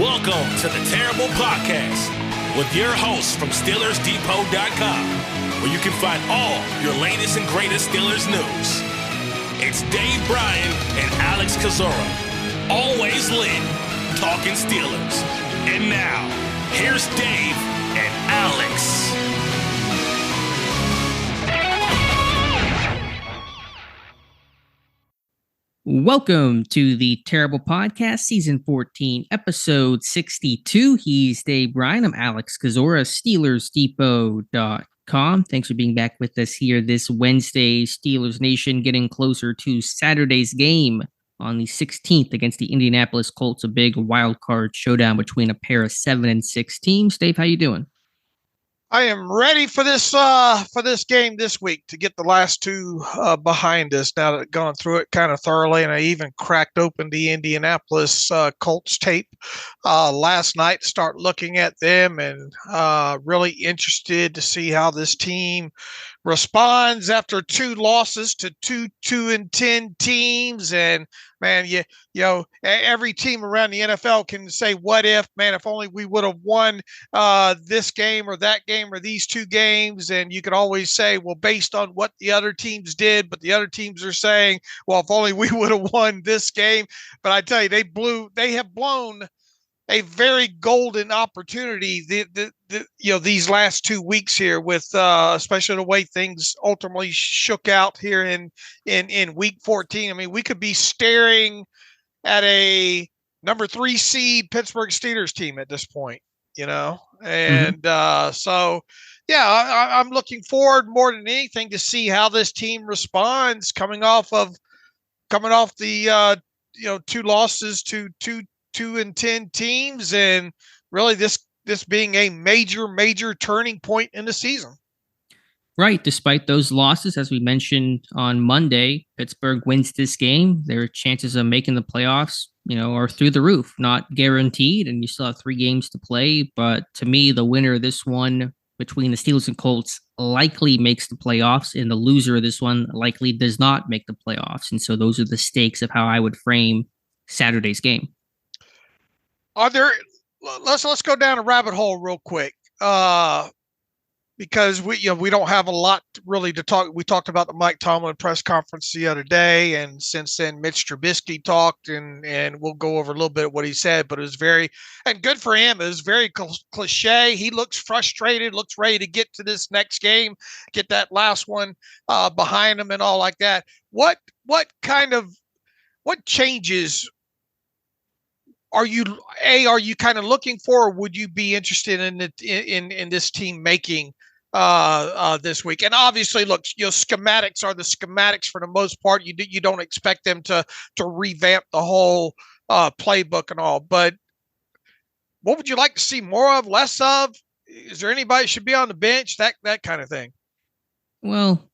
Welcome to the Terrible Podcast with your hosts from SteelersDepot.com, where you can find all your latest and greatest Steelers news. It's Dave Bryan and Alex Kozora, always lit, talking Steelers. And now, here's Dave and Alex. Welcome to the Terrible Podcast, Season 14, Episode 62. He's Dave Bryan. I'm Alex Kozora, SteelersDepot.com. Thanks for being back with us here this Wednesday. Steelers Nation getting closer to Saturday's game on the 16th against the Indianapolis Colts, a big wild card showdown between a pair of 7 and 6 teams. Dave, how you doing? I am ready for this game this week to get the last two behind us now that I've gone through it kind of thoroughly, and I even cracked open the Indianapolis Colts tape last night to start looking at them, and really interested to see how this team responds after two losses to two 2-10 teams. And man, you know, every team around the NFL can say, what if, man, if only we would have won this game or that game or these two games. And you could always say, well, based on what the other teams did, but the other teams are saying, well, if only we would have won this game. But I tell you, they have blown a very golden opportunity, these last 2 weeks here, with especially the way things ultimately shook out here in week 14. I mean, we could be staring at a number 3 seed Pittsburgh Steelers team at this point, you know? And so, yeah, I'm looking forward more than anything to see how this team responds coming off the 2 losses to 2-10 teams, and really this being a major turning point in the season. Right. Despite those losses, as we mentioned on Monday, Pittsburgh wins this game. Their chances of making the playoffs, are through the roof. Not guaranteed, and you still have 3 games to play. But to me, the winner of this one between the Steelers and Colts likely makes the playoffs, and the loser of this one likely does not make the playoffs. And so those are the stakes of how I would frame Saturday's game. Let's go down a rabbit hole real quick, because we don't have a lot really to talk. We talked about the Mike Tomlin press conference the other day, and since then Mitch Trubisky talked, and we'll go over a little bit of what he said. But it was and good for him. It was very cliche. He looks frustrated, looks ready to get to this next game, get that last one behind him, and all like that. What changes are you kind of looking for, or would you be interested in this team making this week? And obviously, look, schematics are the schematics for the most part. You don't expect them to revamp the whole playbook and all. But what would you like to see more of, less of? Is there anybody that should be on the bench? That kind of thing. Well,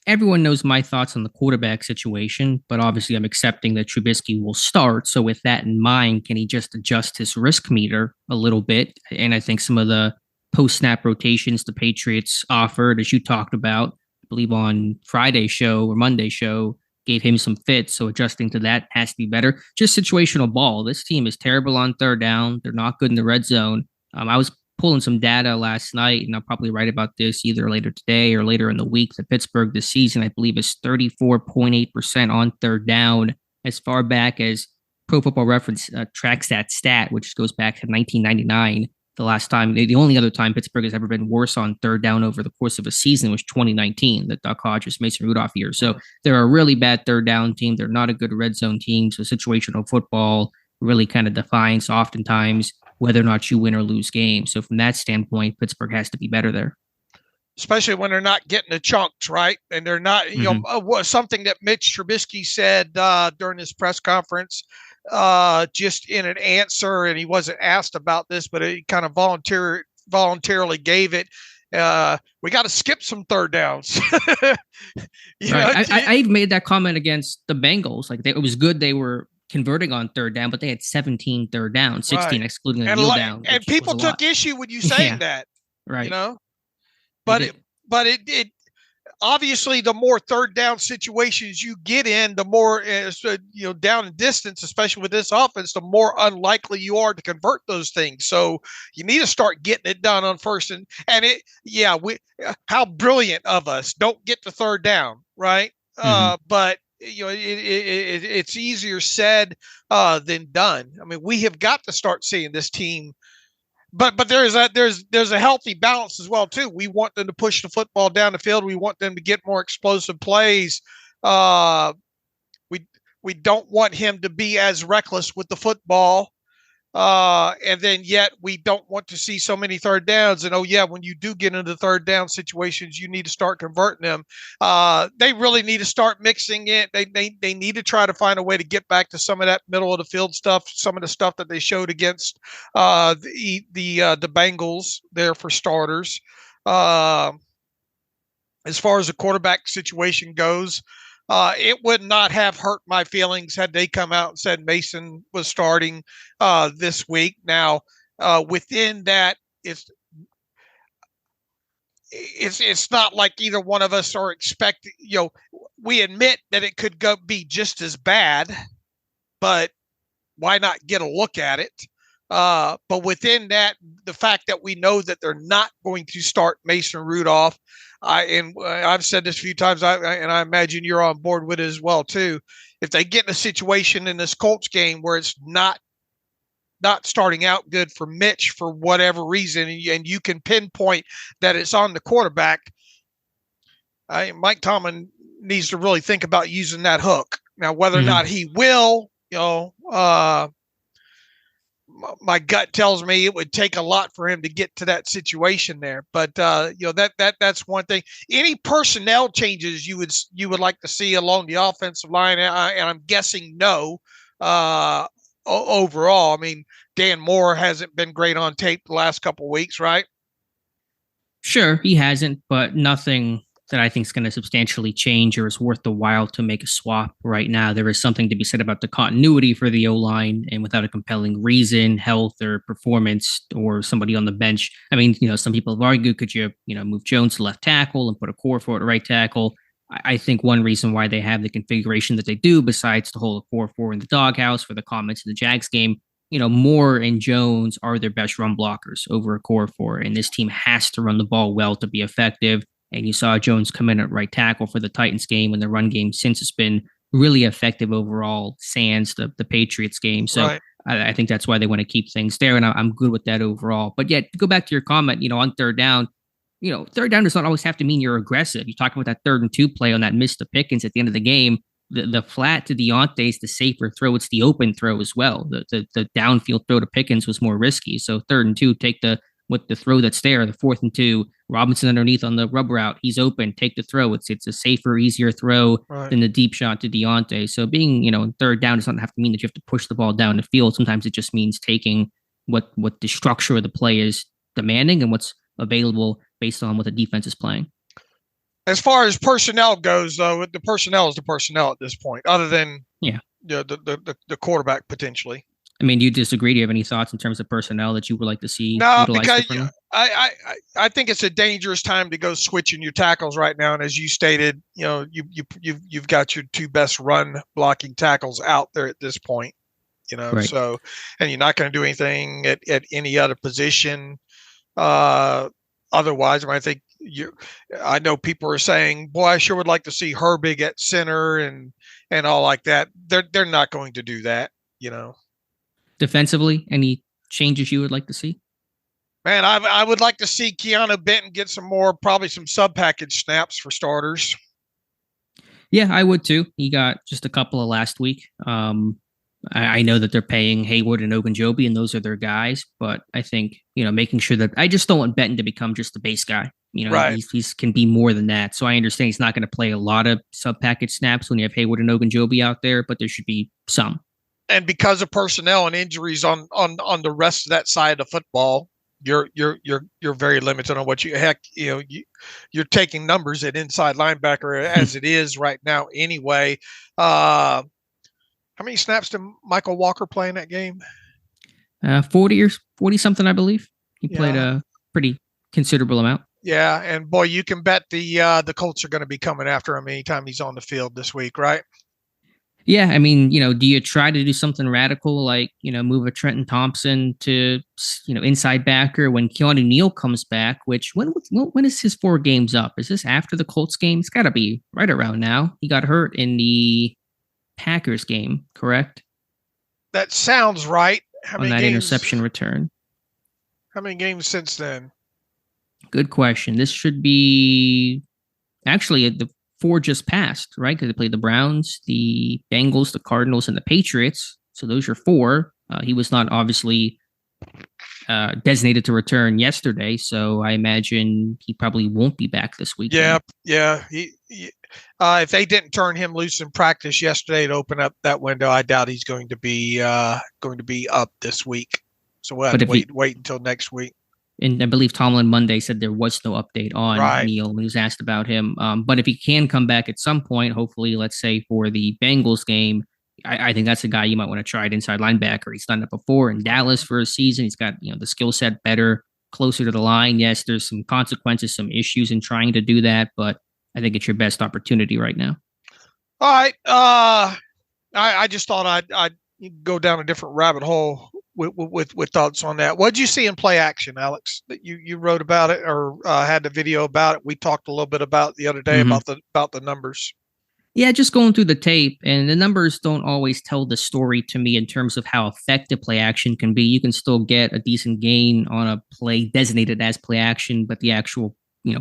everyone knows my thoughts on the quarterback situation, but obviously I'm accepting that Trubisky will start. So with that in mind, can he just adjust his risk meter a little bit? And I think some of the post-snap rotations the Patriots offered, as you talked about, I believe on Friday's show or Monday's show, gave him some fits. So adjusting to that has to be better. Just situational ball. This team is terrible on third down. They're not good in the red zone. I was pulling some data last night, and I'll probably write about this either later today or later in the week. That Pittsburgh this season, I believe, is 34.8% on third down, as far back as Pro Football Reference tracks that stat, which goes back to 1999. The last time, the only other time Pittsburgh has ever been worse on third down over the course of a season was 2019, the Duck Hodges, Mason Rudolph year. So they're a really bad third down team. They're not a good red zone team. So situational football really kind of defines oftentimes whether or not you win or lose games. So from that standpoint, Pittsburgh has to be better there. Especially when they're not getting the chunks, right? And they're not, something that Mitch Trubisky said during his press conference, just in an answer, and he wasn't asked about this, but he kind of voluntarily gave it. We got to skip some third downs. Right. I made that comment against the Bengals. Like, it was good they were converting on third down, but they had 17 third down, 16 right, excluding a kneel down. And people took issue with you saying that, right? But it obviously, the more third down situations you get in, the more down in distance, especially with this offense, the more unlikely you are to convert those things. So you need to start getting it done on first how brilliant of us. Don't get to third down, right? But it's easier said than done. I mean, we have got to start seeing this team. But there's a healthy balance as well too. We want them to push the football down the field. We want them to get more explosive plays. We don't want him to be as reckless with the football. And then yet we don't want to see so many third downs. And when you do get into third down situations, you need to start converting them. They really need to start mixing it. They need to try to find a way to get back to some of that middle of the field stuff, some of the stuff that they showed against the Bengals there for starters. As far as the quarterback situation goes, it would not have hurt my feelings had they come out and said Mason was starting this week. Now, within that, it's not like either one of us are expecting. We admit that it could be just as bad, but why not get a look at it? But within that, the fact that we know that they're not going to start Mason Rudolph, I've said this a few times, and I imagine you're on board with it as well too. If they get in a situation in this Colts game where it's not starting out good for Mitch for whatever reason, and you can pinpoint that it's on the quarterback, Mike Tomlin needs to really think about using that hook. Now, whether or not he will, my gut tells me it would take a lot for him to get to that situation there. But that's one thing. Any personnel changes you would like to see along the offensive line, and I'm guessing no. Overall, I mean, Dan Moore hasn't been great on tape the last couple of weeks, right? Sure, he hasn't, but nothing that I think is going to substantially change or is worth the while to make a swap right now. There is something to be said about the continuity for the O-line, and without a compelling reason, health or performance or somebody on the bench. I mean, some people have argued, could you, move Jones to left tackle and put a core for at right tackle? I think one reason why they have the configuration that they do, besides to hold a core four in the doghouse for the comments of the Jags game, Moore and Jones are their best run blockers over a core four, and this team has to run the ball well to be effective. And you saw Jones come in at right tackle for the Titans game, and the run game since it's been really effective overall, sans the Patriots game. So right. I think that's why they want to keep things there, and I'm good with that overall. But yet, to go back to your comment, on third down, third down does not always have to mean you're aggressive. You talk about that 3rd and 2 play on that miss to Pickens at the end of the game. The flat to Deontay is the safer throw. It's the open throw as well. The downfield throw to Pickens was more risky. So 3rd and 2, take the throw that's there. The 4th and 2, Robinson underneath on the rub route. He's open. Take the throw. It's a safer, easier throw than the deep shot to Deontay. So being, third down does not have to mean that you have to push the ball down the field. Sometimes it just means taking what the structure of the play is demanding and what's available based on what the defense is playing. As far as personnel goes, though, the personnel is the personnel at this point, other than the quarterback potentially. I mean, do you disagree? Do you have any thoughts in terms of personnel that you would like to see? No, because I think it's a dangerous time to go switching your tackles right now. And as you stated, you've got your 2 best run blocking tackles out there at this point. Right. So, and you're not going to do anything at any other position. Otherwise, I know people are saying, boy, I sure would like to see Herbig at center and all like that. They're not going to do that, Defensively, any changes you would like to see? Man, I would like to see Keanu Benton get probably some sub-package snaps for starters. Yeah, I would too. He got just a couple of last week. I know that they're paying Hayward and Ogunjobi, and those are their guys. But I think, making sure that I just don't want Benton to become just the base guy. Right. He's can be more than that. So I understand he's not going to play a lot of sub-package snaps when you have Hayward and Ogunjobi out there, but there should be some. And because of personnel and injuries on the rest of that side of football, you're very limited on what you're taking numbers at inside linebacker as it is right now anyway. How many snaps did Michael Walker play in that game? 40 something, I believe. He played a pretty considerable amount. Yeah, and boy, you can bet the Colts are going to be coming after him anytime he's on the field this week, right? Yeah, I mean, do you try to do something radical like, move a Trenton Thompson to, inside backer when Keanu Neal comes back, which when is his 4 games up? Is this after the Colts game? It's got to be right around now. He got hurt in the Packers game, correct? That sounds right. How many games, interception return. How many games since then? Good question. This should be actually the 4 just passed, right? Because they played the Browns, the Bengals, the Cardinals, and the Patriots. So those are 4. He was not obviously designated to return yesterday, so I imagine he probably won't be back this week. Yeah. If they didn't turn him loose in practice yesterday to open up that window, I doubt he's going to be up this week. So we'll have to wait until next week. And I believe Tomlin Monday said there was no update on Neal when he was asked about him. But if he can come back at some point, hopefully, let's say for the Bengals game, I think that's a guy you might want to try at inside linebacker. He's done it before in Dallas for a season. He's got the skill set better, closer to the line. Yes, there's some consequences, some issues in trying to do that, but I think it's your best opportunity right now. All right. I just thought I'd go down a different rabbit hole with thoughts on that. What did you see in play action, Alex? That you wrote about it or had the video about it? We talked a little bit about the other day about the numbers. Yeah, just going through the tape, and the numbers don't always tell the story to me in terms of how effective play action can be. You can still get a decent gain on a play designated as play action, but the actual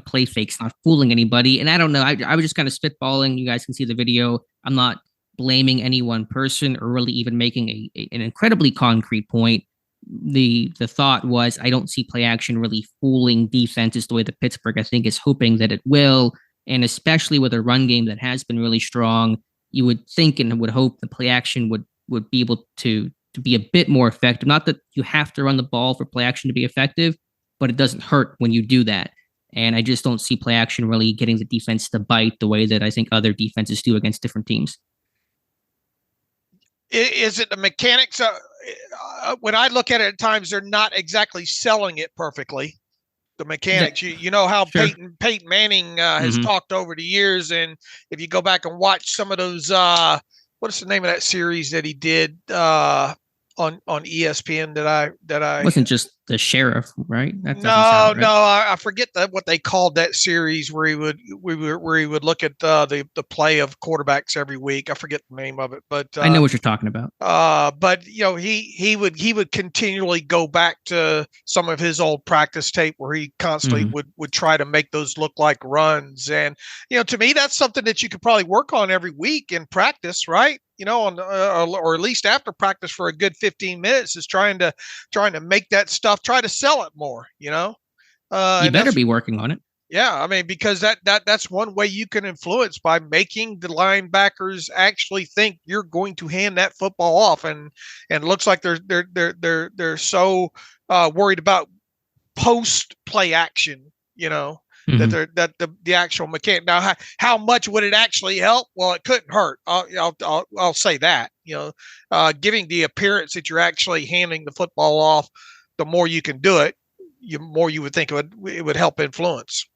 play fake's not fooling anybody. And I don't know. I was just kind of spitballing. You guys can see the video. I'm not blaming any one person or really even making an incredibly concrete point. The thought was I don't see play action really fooling defenses the way that Pittsburgh, I think, is hoping that it will. And especially with a run game that has been really strong, you would think and would hope the play action would be able to be a bit more effective. Not that you have to run the ball for play action to be effective, but it doesn't hurt when you do that. And I just don't see play action really getting the defense to bite the way that I think other defenses do against different teams. Is it the mechanics? When I look at it at times, they're not exactly selling it perfectly. The mechanics, you know how sure. Peyton Manning has talked over the years, and if you go back and watch some of those, what's the name of that series that he did on ESPN that I wasn't just the sheriff, right? I forget what they called that series where he would look at the play of quarterbacks every week. I forget the name of it, but I know what you're talking about. But he would continually go back to some of his old practice tape where he constantly would try to make those look like runs, and to me that's something that you could probably work on every week in practice, right? Or at least after practice for a good 15 minutes is trying to make that stuff, try to sell it more, you better be working on it. Yeah. I mean, because that's one way you can influence by making the linebackers actually think you're going to hand that football off. And it looks like they're so worried about post play action, that the actual mechanic. Now, how much would it actually help? Well, it couldn't hurt. I'll say that. Giving the appearance that you're actually handing the football off, the more you can do it, the more you would think it would help influence.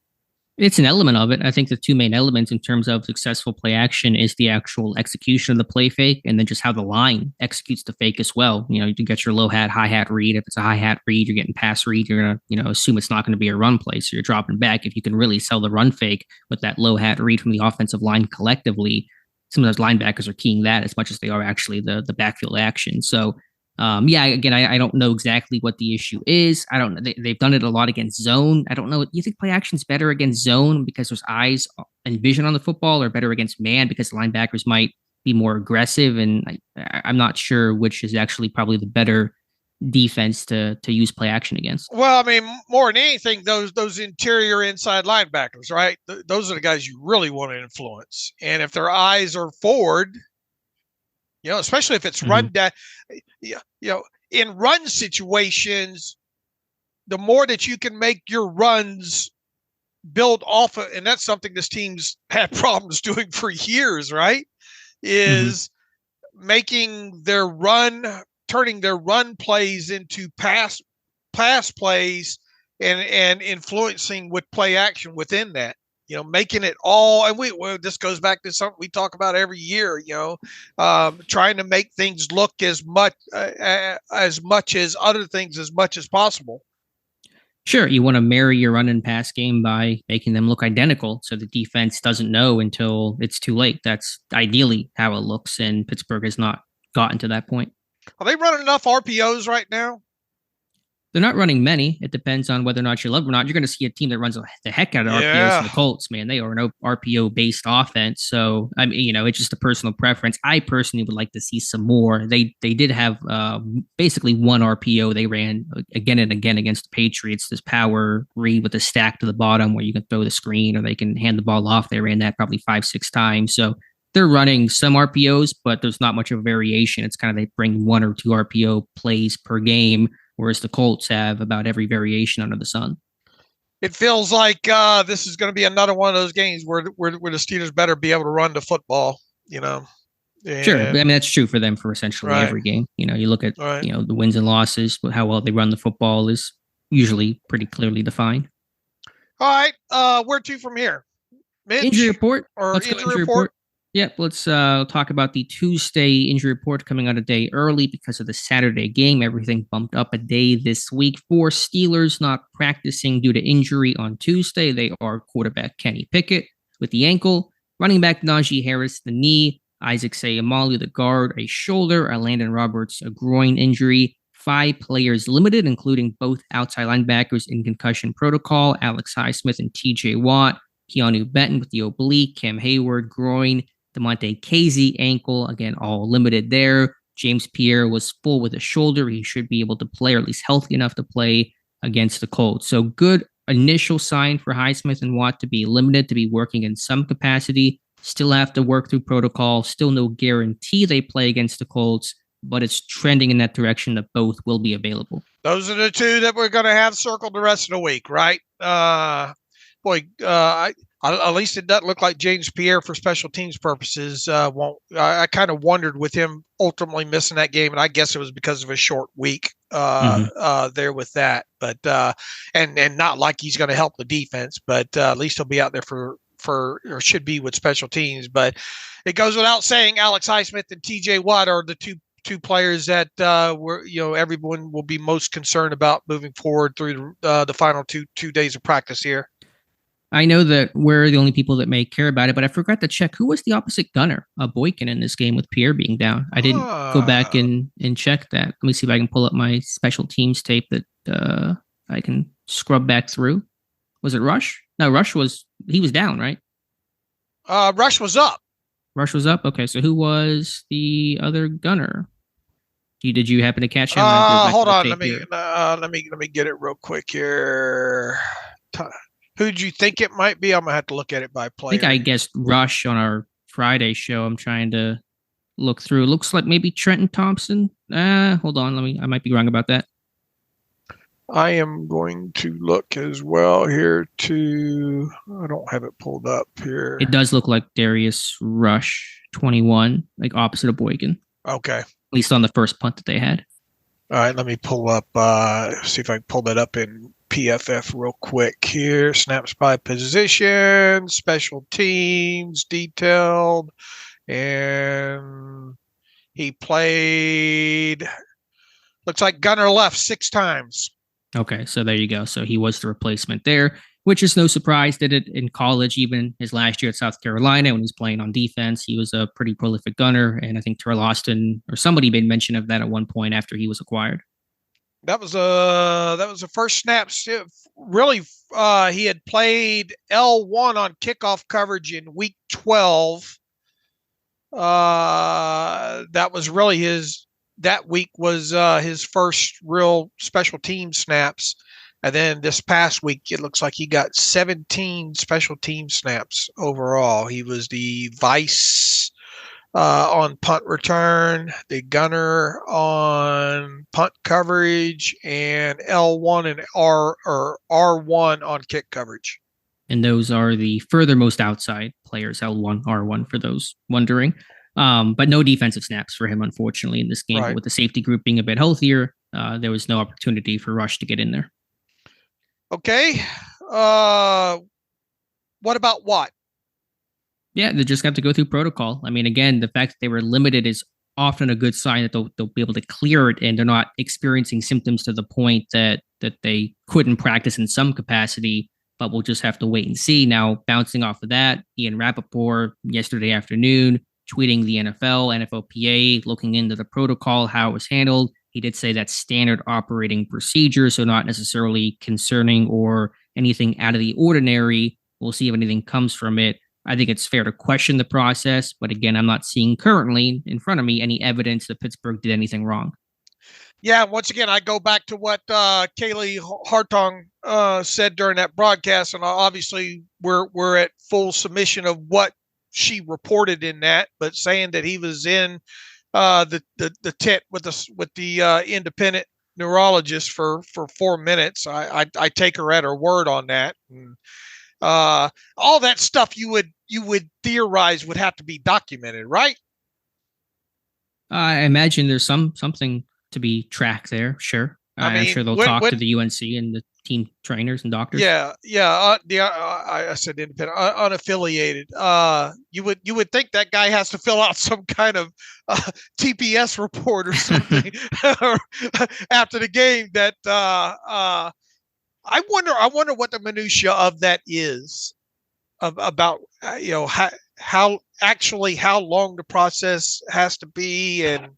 It's an element of it. I think the 2 main elements in terms of successful play action is the actual execution of the play fake, and then just how the line executes the fake as well. You can get your low hat, high hat read. If it's a high hat read, you're getting pass read. You're gonna, assume it's not going to be a run play, so you're dropping back. If you can really sell the run fake with that low hat read from the offensive line collectively, some of those linebackers are keying that as much as they are actually the backfield action. So. Again, I don't know exactly what the issue is. I don't know. They've done it a lot against zone. I don't know. You think play action's better against zone because there's eyes and vision on the football, or better against man because the linebackers might be more aggressive? And I'm not sure which is actually probably the better defense to use play action against. Well, I mean, more than anything, those interior inside linebackers, right? Those are the guys you really want to influence. And if their eyes are forward, especially if it's run down, in run situations, the more that you can make your runs build off of, and that's something this team's had problems doing for years, right? Is making turning their run plays into pass plays and influencing with play action within that. Making it all, and this goes back to something we talk about every year. Trying to make things look as much as other things as much as possible. Sure, you want to marry your run and pass game by making them look identical so the defense doesn't know until it's too late. That's ideally how it looks, and Pittsburgh has not gotten to that point. Are they running enough RPOs right now? They're not running many. It depends on whether or not you love them or not. You're going to see a team that runs the heck out of RPOs. The Colts, man, they are an RPO-based offense. So, I mean, it's just a personal preference. I personally would like to see some more. They did have basically one RPO they ran again and again against the Patriots. This power read with a stack to the bottom where you can throw the screen or they can hand the ball off. They ran that probably 5-6 times. So they're running some RPOs, but there's not much of a variation. It's kind of they bring 1 or 2 RPO plays per game, whereas the Colts have about every variation under the sun. It feels like this is going to be another one of those games where the Steelers better be able to run the football, And, sure. I mean, that's true for them for essentially every game. You look at, the wins and losses, but how well they run the football is usually pretty clearly defined. All right. Where to from here? Mitch? Injury report. Let's go injury report. Yep, let's talk about the Tuesday injury report coming out a day early because of the Saturday game. Everything bumped up a day this week. 4 Steelers not practicing due to injury on Tuesday. They are quarterback Kenny Pickett with the ankle, running back Najee Harris, the knee, Isaac Sayamali, the guard, a shoulder, Landon Roberts, a groin injury. 5 players limited, including both outside linebackers in concussion protocol, Alex Highsmith and TJ Watt, Keanu Benton with the oblique, Cam Hayward, groin, DeMonte Casey, ankle, again, all limited there. James Pierre was full with a shoulder. He should be able to play, or at least healthy enough to play against the Colts. So good initial sign for Highsmith and Watt to be limited, to be working in some capacity. Still have to work through protocol. Still no guarantee they play against the Colts, but it's trending in that direction that both will be available. Those are the 2 that we're going to have circled the rest of the week, right? At least it doesn't look like James Pierre for special teams purposes won't. I kind of wondered with him ultimately missing that game, and I guess it was because of a short week there with that. But and not like he's going to help the defense, but at least he'll be out there for or should be with special teams. But it goes without saying, Alex Highsmith and TJ Watt are the two players that everyone will be most concerned about moving forward through the final two days of practice here. I know that we're the only people that may care about it, but I forgot to check who was the opposite gunner, Boykin, in this game with Pierre being down. I didn't go back and check that. Let me see if I can pull up my special teams tape that I can scrub back through. Was it Rush? No, he was down, right? Rush was up. Rush was up? Okay, so who was the other gunner? Did you happen to catch him? Hold on, let me get it real quick here. Who'd you think it might be? I'm gonna have to look at it by player. I think I guessed Rush on our Friday show. I'm trying to look through. It looks like maybe Trenton Thompson. Hold on, I might be wrong about that. I am going to look as well here too. I don't have it pulled up here. It does look like Darius Rush, 21, like opposite of Boykin. Okay. At least on the first punt that they had. All right, let me pull up, see if I can pull that up in PFF real quick here. Snaps by position, special teams, detailed. And he played, looks like gunner left 6 times. Okay, so there you go. So he was the replacement there, which is no surprise. Did it in college, even his last year at South Carolina when he was playing on defense. He was a pretty prolific gunner, and I think Terrell Austin or somebody made mention of that at one point after he was acquired. That was the first snaps. Really, he had played L1 on kickoff coverage in week 12. That was really that week was his first real special team snaps. And then this past week, it looks like he got 17 special team snaps overall. He was the vice on punt return, the gunner on punt coverage, and L1 and R1 on kick coverage. And those are the furthermost outside players, L1, R1, for those wondering. But no defensive snaps for him, unfortunately, in this game. Right. With the safety group being a bit healthier, there was no opportunity for Rush to get in there. Okay. What about Watt? Yeah, they just have to go through protocol. I mean, again, the fact that they were limited is often a good sign that they'll be able to clear it, and they're not experiencing symptoms to the point that they couldn't practice in some capacity. But we'll just have to wait and see. Now, bouncing off of that, Ian Rappaport yesterday afternoon tweeting the NFLPA, looking into the protocol, how it was handled. He did say that's standard operating procedure, so not necessarily concerning or anything out of the ordinary. We'll see if anything comes from it. I think it's fair to question the process, but again, I'm not seeing currently in front of me any evidence that Pittsburgh did anything wrong. Yeah, once again, I go back to what Kaylee Hartong said during that broadcast, and obviously we're at full submission of what she reported in that, but saying that he was in the tent with the independent neurologist for 4 minutes. I take her at her word on that. And, all that stuff you would theorize would have to be documented, right? I imagine there's something to be tracked there. Sure. I'm sure they'll talk to the UNC and the team trainers and doctors. Yeah. I said independent, unaffiliated. You would think that guy has to fill out some kind of TPS report or something after the game. That I wonder what the minutia of that is about. How long the process has to be, and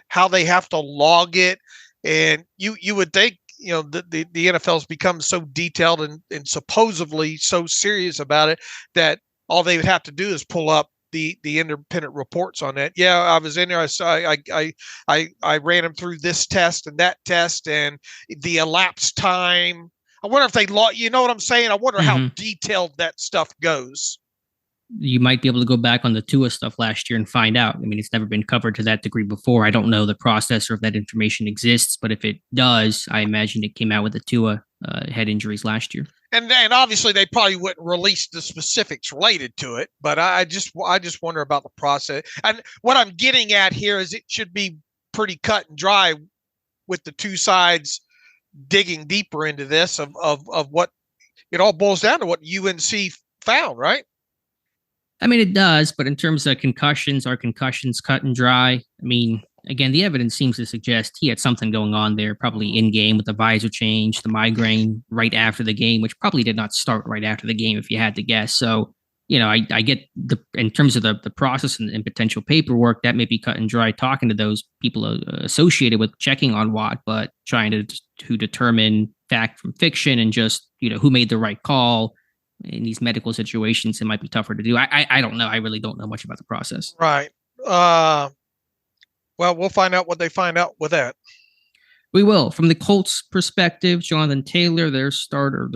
how they have to log it. And you would think, the NFL's become so detailed and supposedly so serious about it that all they would have to do is pull up the independent reports on that. Yeah, I was in there. I saw, I ran them through this test and that test and the elapsed time. I wonder if they log, you know what I'm saying? I wonder how detailed that stuff goes. You might be able to go back on the Tua stuff last year and find out. I mean, it's never been covered to that degree before. I don't know the process or if that information exists, but if it does, I imagine it came out with the Tua head injuries last year. And obviously they probably wouldn't release the specifics related to it, but I just wonder about the process. And what I'm getting at here is it should be pretty cut and dry with the two sides digging deeper into this of what it all boils down to, what UNC found, right? I mean, it does, but in terms of concussions, are concussions cut and dry? I mean, again, the evidence seems to suggest he had something going on there, probably in game with the visor change, the migraine right after the game, which probably did not start right after the game if you had to guess. So, I get in terms of the process and potential paperwork, that may be cut and dry talking to those people associated with checking on Watt, but trying to determine fact from fiction and just, who made the right call. In these medical situations, it might be tougher to do. I don't know. I really don't know much about the process. Right. Well, we'll find out what they find out with that. We will. From the Colts' perspective, Jonathan Taylor, their star,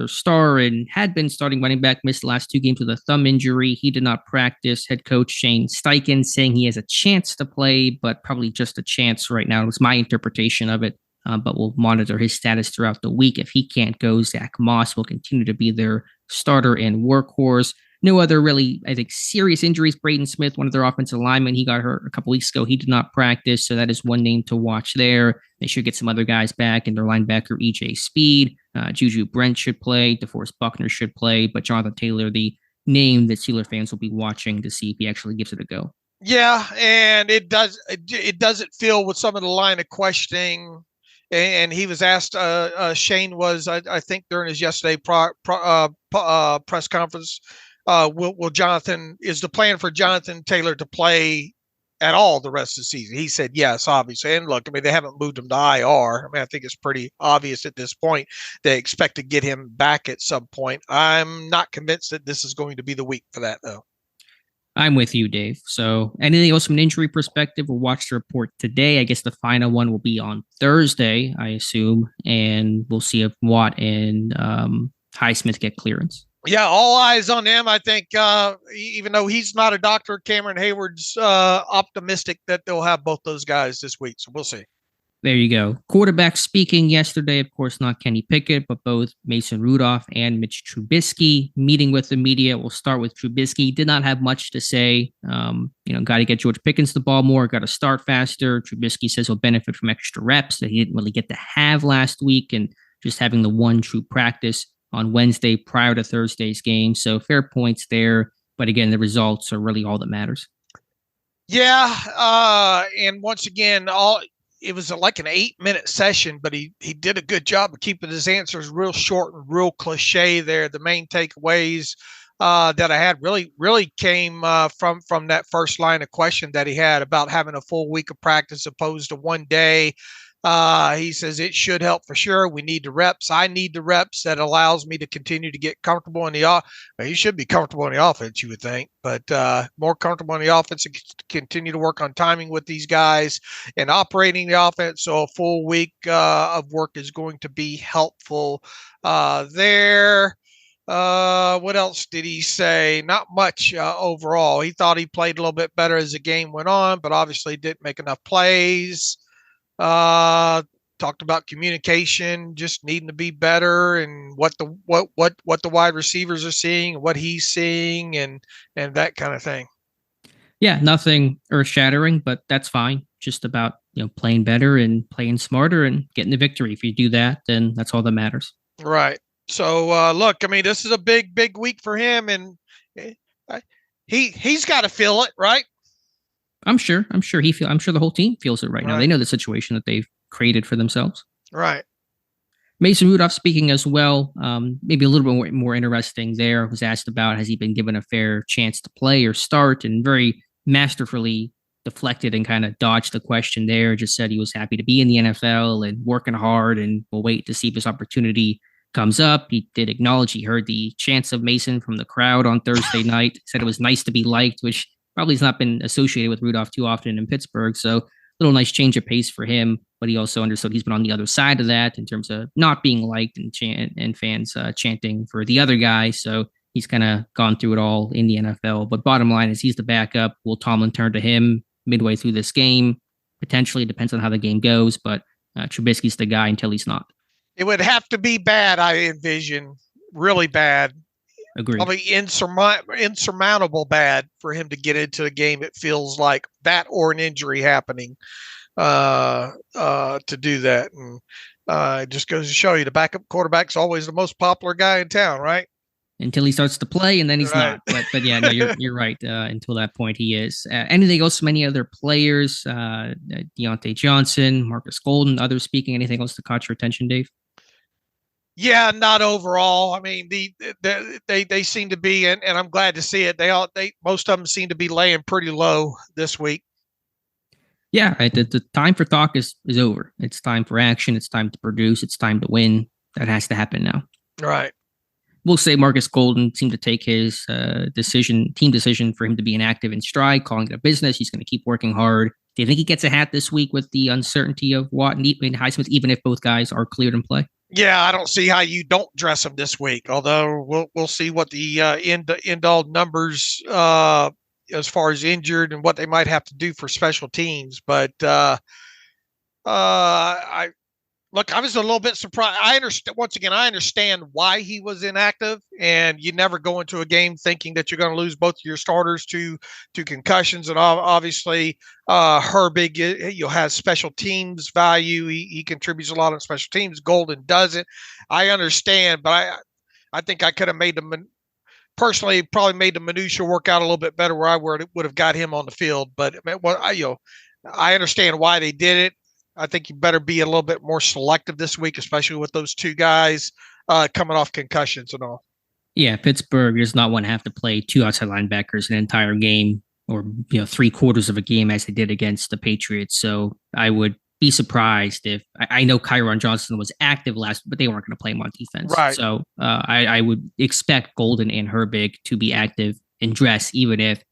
and had been starting running back, missed the last 2 games with a thumb injury. He did not practice. Head coach Shane Steichen saying he has a chance to play, but probably just a chance right now. It was my interpretation of it. But we'll monitor his status throughout the week. If he can't go, Zach Moss will continue to be their starter and workhorse. No other really, I think, serious injuries. Braden Smith, one of their offensive linemen, he got hurt a couple weeks ago. He did not practice, so that is one name to watch there. They should get some other guys back, and their linebacker, EJ Speed. Juju Brent should play. DeForest Buckner should play. But Jonathan Taylor, the name that Steelers fans will be watching to see if he actually gives it a go. Yeah, and it doesn't feel with some of the line of questioning. And he was asked, Shane was, I think during his yesterday press conference, is the plan for Jonathan Taylor to play at all the rest of the season? He said yes, obviously. And look, I mean, they haven't moved him to IR. I mean, I think it's pretty obvious at this point they expect to get him back at some point. I'm not convinced that this is going to be the week for that, though. I'm with you, Dave. So anything else from an injury perspective? We'll watch the report today. I guess the final one will be on Thursday, I assume. And we'll see if Watt and Highsmith get clearance. Yeah, all eyes on him. I think even though he's not a doctor, Cameron Hayward's optimistic that they'll have both those guys this week. So we'll see. There you go. Quarterback speaking yesterday, of course, not Kenny Pickett, but both Mason Rudolph and Mitch Trubisky meeting with the media. We'll start with Trubisky. Did not have much to say. Got to get George Pickens the ball more, got to start faster. Trubisky says he'll benefit from extra reps that he didn't really get to have last week. And just having the one true practice on Wednesday prior to Thursday's game. So fair points there. But again, the results are really all that matters. Yeah. And once again, it was like an 8-minute session, but he did a good job of keeping his answers real short and real cliche there. The main takeaways that I had really came from that first line of question that he had about having a full week of practice opposed to one day. He says it should help for sure. We need the reps. I need the reps that allows me to continue to get comfortable in the offense. He should be comfortable in the offense, you would think, but more comfortable in the offense and continue to work on timing with these guys and operating the offense. So a full week of work is going to be helpful there. What else did he say? Not much overall. He thought he played a little bit better as the game went on, but obviously didn't make enough plays. Talked about communication, just needing to be better, and what the wide receivers are seeing, what he's seeing, and that kind of thing. Yeah, nothing earth-shattering, but that's fine. Just about playing better and playing smarter and getting the victory. If you do that, then that's all that matters. Right. So look, I mean, this is a big week for him, and he's got to feel it, right? I'm sure the whole team feels it right now. They know the situation that they've created for themselves. Right. Mason Rudolph speaking as well, maybe a little bit more interesting there, was asked about, has he been given a fair chance to play or start, and very masterfully deflected and kind of dodged the question there. Just said he was happy to be in the NFL and working hard, and will wait to see if his opportunity comes up. He did acknowledge he heard the chants of Mason from the crowd on Thursday night. Said it was nice to be liked, which probably has not been associated with Rudolph too often in Pittsburgh. So a little nice change of pace for him, but he also understood he's been on the other side of that in terms of not being liked and fans chanting for the other guy. So he's kind of gone through it all in the NFL. But bottom line is he's the backup. Will Tomlin turn to him midway through this game? Potentially, depends on how the game goes, but Trubisky's the guy until he's not. It would have to be bad, I envision, really bad. Agreed. Probably insurmountable bad for him to get into the game. It feels like that, or an injury happening to do that. And it just goes to show you the backup quarterback's always the most popular guy in town, right? Until he starts to play, and then he's right. not. But yeah, no, you're right. Until that point, he is. Anything else from any other players? Deontay Johnson, Marcus Golden, others speaking. Anything else that caught your attention, Dave? Yeah, not overall. I mean, they seem to be, and I'm glad to see it. Most of them seem to be laying pretty low this week. Yeah, the time for talk is over. It's time for action. It's time to produce. It's time to win. That has to happen now. Right. We'll say Marcus Golden seemed to take his team decision for him to be inactive in stride, calling it a business. He's going to keep working hard. Do you think he gets a hat this week with the uncertainty of Watt and Highsmith, even if both guys are cleared in play? Yeah, I don't see how you don't dress him this week. Although we'll see what the end all numbers as far as injured and what they might have to do for special teams. But I was a little bit surprised. I understand why he was inactive, and you never go into a game thinking that you're going to lose both of your starters to concussions. And obviously, Herbig, has special teams value. He contributes a lot on special teams. Golden doesn't. I understand, but I think I could have probably made the minutia work out a little bit better where I would have got him on the field. But I understand why they did it. I think you better be a little bit more selective this week, especially with those two guys coming off concussions and all. Yeah, Pittsburgh does not want to have to play two outside linebackers an entire game, or 3/4 of a game as they did against the Patriots. So I would be surprised if I know Kyron Johnson was active last, but they weren't going to play him on defense. Right. So I would expect Golden and Herbig to be active and dress, even if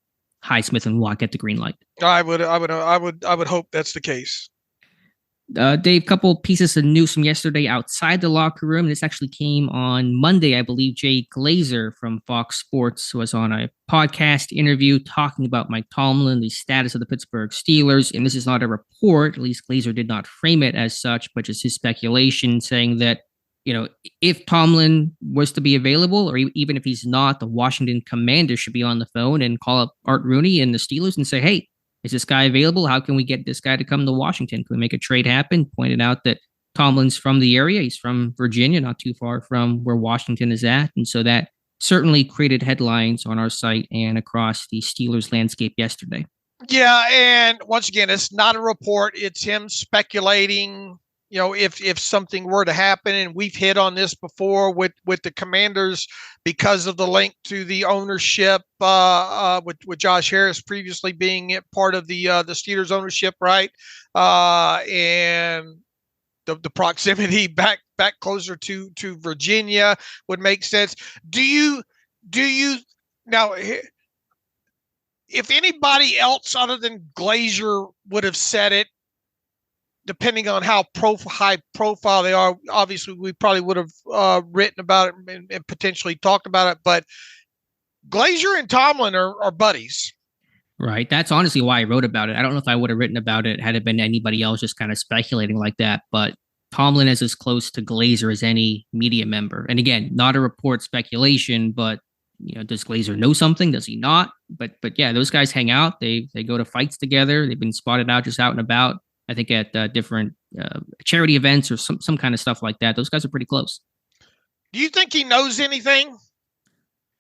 Highsmith and Watt get the green light. I would hope that's the case. Dave, couple pieces of news from yesterday outside the locker room. This actually came on Monday, I believe. Jay Glazer from Fox Sports was on a podcast interview talking about Mike Tomlin, the status of the Pittsburgh Steelers. And this is not a report, at least Glazer did not frame it as such, but just his speculation saying that, if Tomlin was to be available, or even if he's not, the Washington Commanders should be on the phone and call up Art Rooney and the Steelers and say, hey, is this guy available? How can we get this guy to come to Washington? Can we make a trade happen? Pointed out that Tomlin's from the area. He's from Virginia, not too far from where Washington is at. And so that certainly created headlines on our site and across the Steelers landscape yesterday. Yeah, and once again, it's not a report. It's him speculating, if something were to happen, and we've hit on this before with the Commanders because of the link to the ownership, with Josh Harris previously being part of the Steelers ownership, right? And the proximity back closer to Virginia would make sense. Do you now? If anybody else other than Glazer would have said it, depending on how high profile they are, obviously we probably would have written about it and potentially talked about it. But Glazer and Tomlin are buddies. Right. That's honestly why I wrote about it. I don't know if I would have written about it had it been anybody else just kind of speculating like that. But Tomlin is as close to Glazer as any media member. And again, not a report speculation, but does Glazer know something? Does he not? But yeah, those guys hang out. They go to fights together. They've been spotted out just out and about. I think at different charity events or some kind of stuff like that. Those guys are pretty close. Do you think he knows anything?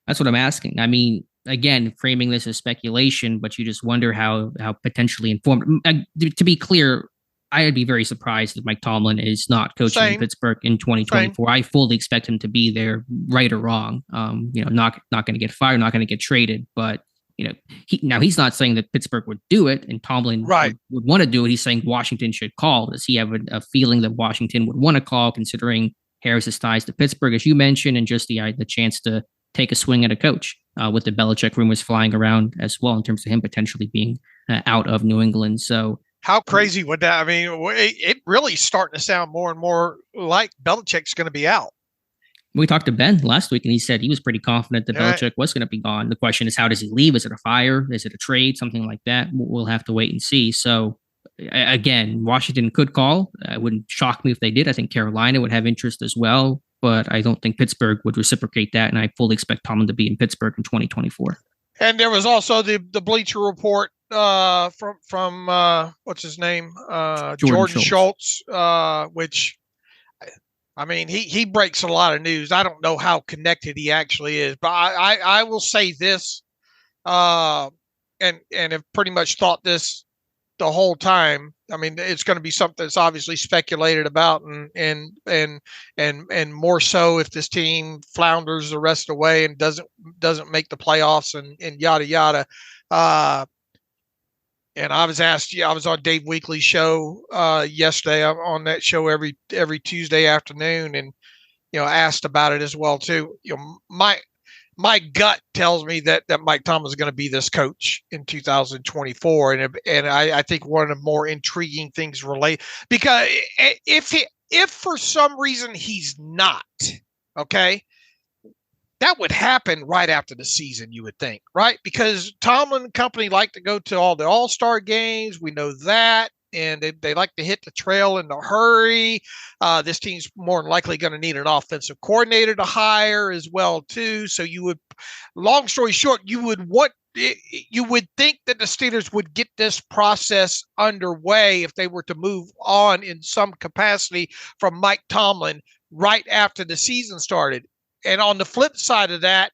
That's what I'm asking. I mean, again, framing this as speculation, but you just wonder how potentially informed. To be clear, I'd be very surprised if Mike Tomlin is not coaching in Pittsburgh in 2024. Same. I fully expect him to be there, right or wrong. Not going to get fired, not going to get traded. But he's not saying that Pittsburgh would do it, and Tomlin would want to do it. He's saying Washington should call. Does he have a feeling that Washington would want to call, considering Harris's ties to Pittsburgh, as you mentioned, and just the chance to take a swing at a coach with the Belichick rumors flying around as well, in terms of him potentially being out of New England. So. How crazy would that? I mean, it really starting to sound more and more like Belichick's going to be out. We talked to Ben last week, and he said he was pretty confident that Belichick was going to be gone. The question is, how does he leave? Is it a fire? Is it a trade? Something like that? We'll have to wait and see. So, again, Washington could call. It wouldn't shock me if they did. I think Carolina would have interest as well, but I don't think Pittsburgh would reciprocate that, and I fully expect Tomlin to be in Pittsburgh in 2024. And there was also the Bleacher Report from what's his name, Jordan Schultz, which, I mean, he breaks a lot of news. I don't know how connected he actually is, but I will say this, and have pretty much thought this the whole time. I mean, it's going to be something that's obviously speculated about, and more so if this team flounders the rest of the way and doesn't make the playoffs and yada yada. And I was on Dave Weekly's show yesterday. I'm on that show every Tuesday afternoon, and asked about it as well too. My gut tells me that Mike Tomlin is going to be this coach in 2024, and I think one of the more intriguing things because if for some reason he's not, okay, that would happen right after the season, you would think, right? Because Tomlin and company like to go to all the All-Star games. We know that. And they like to hit the trail in a hurry. This team's more than likely going to need an offensive coordinator to hire as well, too. So long story short, you would think that the Steelers would get this process underway if they were to move on in some capacity from Mike Tomlin right after the season started. And on the flip side of that,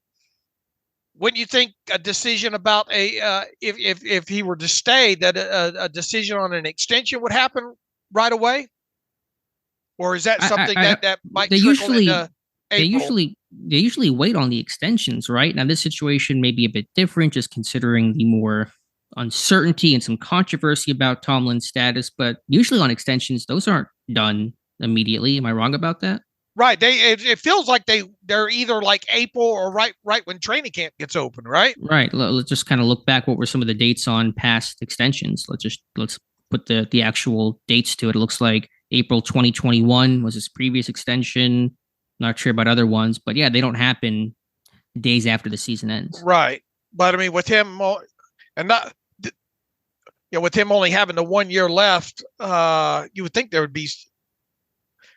wouldn't you think a decision about if he were to stay, that a decision on an extension would happen right away? Or is that something that might trickle into April? They usually wait on the extensions, right? Now, this situation may be a bit different, just considering the more uncertainty and some controversy about Tomlin's status. But usually on extensions, those aren't done immediately. Am I wrong about that? Right. It feels like they're either like April or right when training camp gets open, right? Right. Let's just kind of look back. What were some of the dates on past extensions? Let's put the actual dates to it. It looks like April 2021 was his previous extension. Not sure about other ones, but yeah, they don't happen days after the season ends. Right. But I mean, with him with him only having the 1 year left, you would think there would be.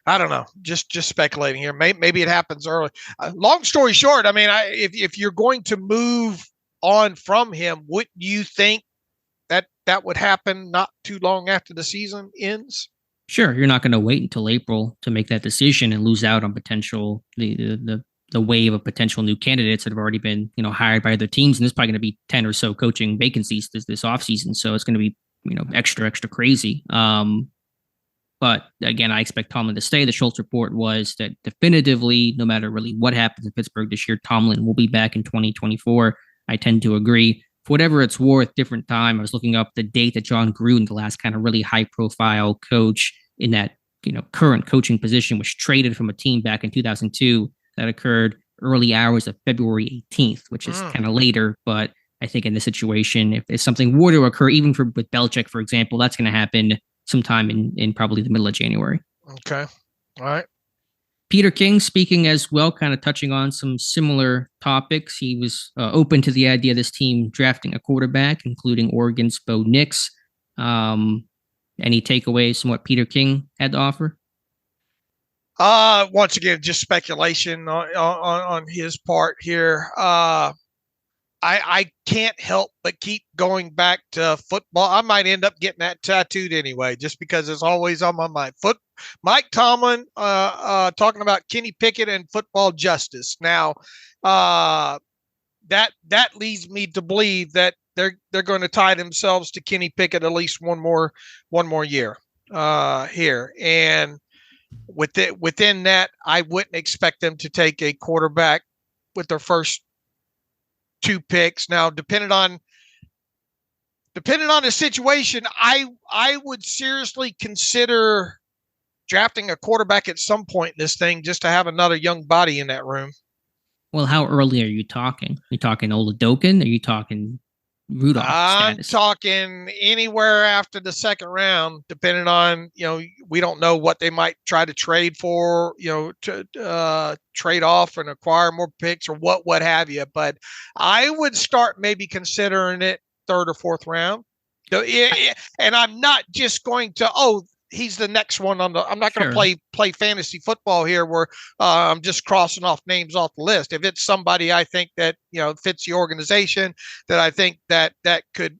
I don't know. Just speculating here. Maybe it happens early. Long story short, I mean, if you're going to move on from him, wouldn't you think that would happen not too long after the season ends? Sure, you're not going to wait until April to make that decision and lose out on potential the wave of potential new candidates that have already been hired by other teams, and there's probably going to be 10 or so coaching vacancies this offseason, so it's going to be extra crazy. But again, I expect Tomlin to stay. The Schultz report was that definitively, no matter really what happens in Pittsburgh this year, Tomlin will be back in 2024. I tend to agree. For whatever it's worth, different time. I was looking up the date that John Gruden, the last kind of really high-profile coach in that current coaching position, was traded from a team back in 2002. That occurred early hours of February 18th, which is kind of later. But I think in this situation, if something were to occur, even with Belichick, for example, that's going to happen sometime in probably the middle of January. Okay. All right. Peter King speaking as well, kind of touching on some similar topics. He was open to the idea of this team drafting a quarterback, including Oregon's Bo Nix. Any takeaways from what Peter King had to offer? Once again, just speculation on his part here. I can't help but keep going back to football. I might end up getting that tattooed anyway, just because it's always on my mind. Mike Tomlin talking about Kenny Pickett and football justice. Now, that leads me to believe that they're going to tie themselves to Kenny Pickett at least one more year here. And within that, I wouldn't expect them to take a quarterback with their first 2 picks. Now, depending on the situation, I would seriously consider drafting a quarterback at some point in this thing, just to have another young body in that room. Well, how early are you talking? Are you talking Oladokin? Are you talking Rudolph status? I'm talking anywhere after the second round, depending on, we don't know what they might try to trade for, to trade off and acquire more picks or what have you. But I would start maybe considering it 3rd or 4th round. And I'm not just going to, he's the next one I'm not going to play fantasy football here where I'm just crossing off names off the list. If it's somebody I think that, fits the organization, that I think that could,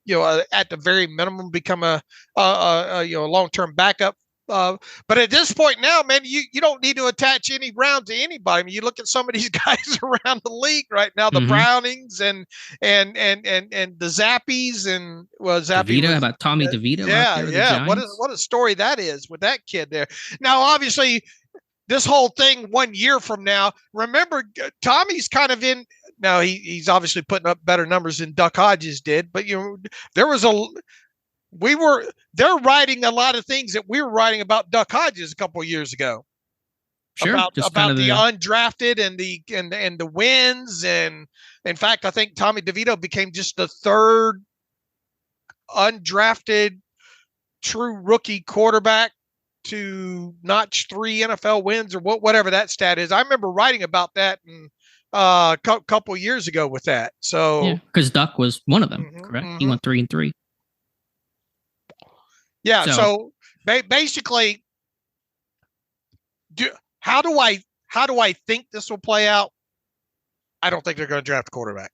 at the very minimum become a long-term backup. But at this point now, man, you don't need to attach any round to anybody. I mean, you look at some of these guys around the league right now, the Brownings and the Zappies and DeVito, about Tommy DeVito. Yeah. What a story that is with that kid there. Now, obviously, this whole thing 1 year from now, remember, Tommy's kind of in. Now he's obviously putting up better numbers than Duck Hodges did, but they're writing a lot of things that we were writing about Duck Hodges a couple of years ago. Sure, about the undrafted and the wins. And in fact, I think Tommy DeVito became just the 3rd undrafted true rookie quarterback to notch 3 NFL wins or whatever that stat is. I remember writing about that a couple of years ago with that. So because Duck was one of them, correct? He went 3-3. Yeah. So basically, how do I think this will play out? I don't think they're going to draft a quarterback.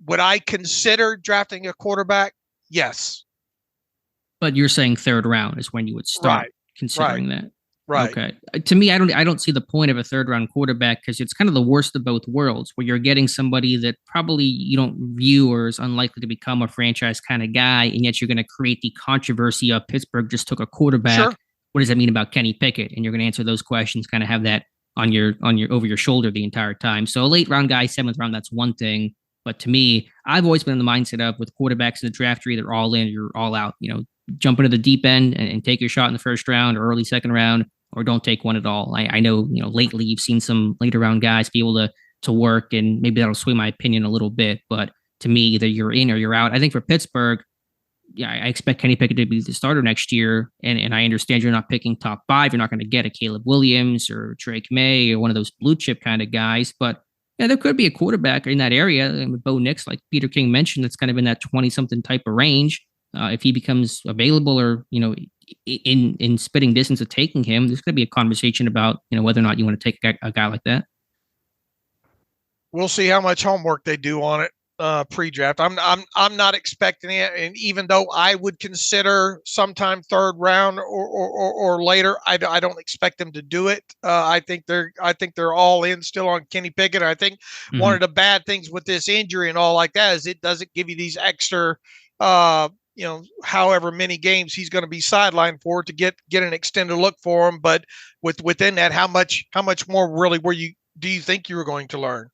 Would I consider drafting a quarterback? Yes. But you're saying 3rd round is when you would start considering that. Right. Okay. To me, I don't see the point of a 3rd round quarterback, because it's kind of the worst of both worlds, where you're getting somebody that probably you don't view or is unlikely to become a franchise kind of guy, and yet you're going to create the controversy of Pittsburgh just took a quarterback. Sure. What does that mean about Kenny Pickett? And you're going to answer those questions, kind of have that on your over your shoulder the entire time. So a late round guy, 7th round, that's one thing. But to me, I've always been in the mindset of, with quarterbacks in the draft, you're either all in or you're all out. Jump into the deep end and take your shot in the 1st round or early 2nd round, or don't take one at all. I know, lately you've seen some later round guys be able to work, and maybe that'll sway my opinion a little bit. But to me, either you're in or you're out. I think for Pittsburgh, I expect Kenny Pickett to be the starter next year. And I understand you're not picking top 5. You're not going to get a Caleb Williams or Drake May or one of those blue chip kind of guys. But there could be a quarterback in that area. And with Bo Nix, like Peter King mentioned, that's kind of in that 20-something type of range. If he becomes available, or in spitting distance of taking him, there's going to be a conversation about whether or not you want to take a guy like that. We'll see how much homework they do on it. pre-draft. I'm not expecting it, and even though I would consider sometime third round or later, I don't expect them to do it. I think they're all in still on Kenny Pickett. I think one of the bad things with this injury and all like that is it doesn't give you these extra, however many games he's going to be sidelined for to get an extended look for him. But within that, how much more really do you think you were going to learn?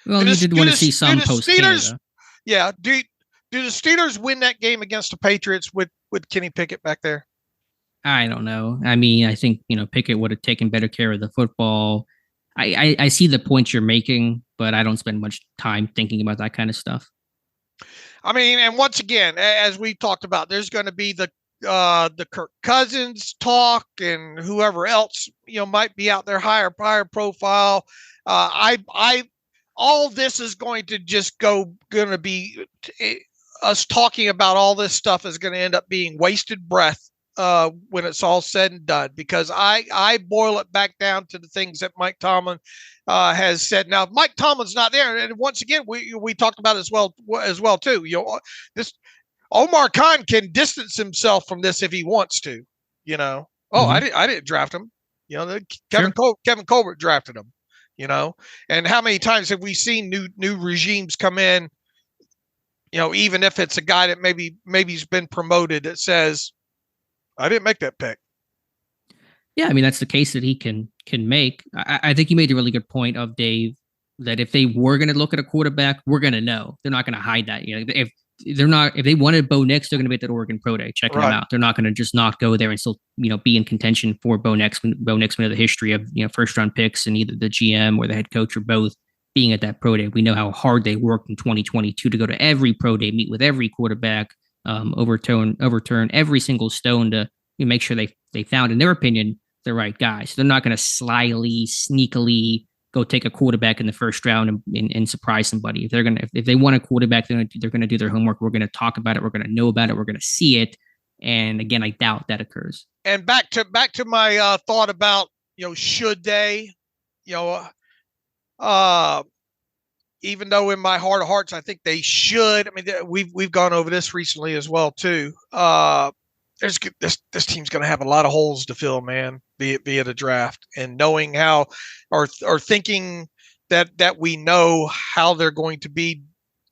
Well, you did want to see some post-Canada. Yeah. Do the Steelers win that game against the Patriots with Kenny Pickett back there? I don't know. I mean, I think, Pickett would have taken better care of the football. I see the point you're making, but I don't spend much time thinking about that kind of stuff. I mean, and once again, as we talked about, there's going to be the Kirk Cousins talk and whoever else, might be out there higher profile. All this is going to be us talking about all this stuff is going to end up being wasted breath when it's all said and done, because I boil it back down to the things that Mike Tomlin has said. Now, Mike Tomlin's not there, and once again, we talked about it as well too. This Omar Khan can distance himself from this if he wants to. I didn't draft him. Kevin Colbert drafted him. And how many times have we seen new regimes come in, even if it's a guy that maybe's been promoted that says, I didn't make that pick. Yeah, I mean, that's the case that he can make. I think you made a really good point of Dave, that if they were going to look at a quarterback, we're going to know. They're not going to hide that. If they wanted Bo Nix, they're going to be at that Oregon Pro Day checking him out. They're not going to just not go there and still, be in contention for Bo Nix. Bo Nix, we know the history of, first round picks and either the GM or the head coach or both being at that pro day. We know how hard they worked in 2022 to go to every pro day, meet with every quarterback, overturn every single stone to make sure they found, in their opinion, the right guy. So they're not going to slyly, sneakily go take a quarterback in the first round and surprise somebody. If they want a quarterback, they're going to do their homework. We're going to talk about it. We're going to know about it. We're going to see it. And again, I doubt that occurs. And back to my thought about, should they, even though in my heart of hearts, I think they should. I mean, we've gone over this recently as well too. This team's going to have a lot of holes to fill, man, be it a draft, and knowing how, or thinking that we know how they're going to be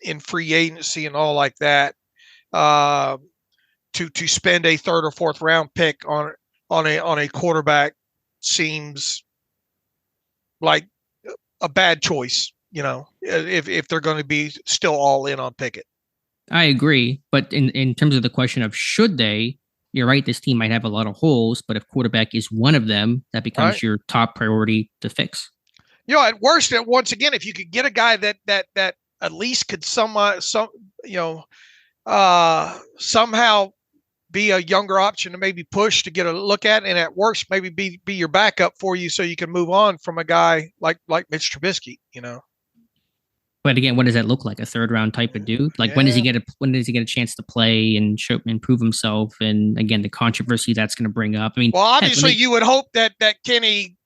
in free agency and all like that, to spend a third or fourth round pick on a quarterback seems like a bad choice, if they're going to be still all in on Pickett. I agree. But in terms of the question of should they, you're right, this team might have a lot of holes, but if quarterback is one of them, that becomes your top priority to fix. At worst, once again, if you could get a guy that at least could somehow be a younger option to maybe push to get a look at, and at worst, maybe be your backup for you so you can move on from a guy like Mitch Trubisky, But again, what does that look like? A third round type of dude? Like when does he get a chance to play and prove himself? And again, the controversy that's going to bring up. I mean, well, obviously you would hope that Kenny,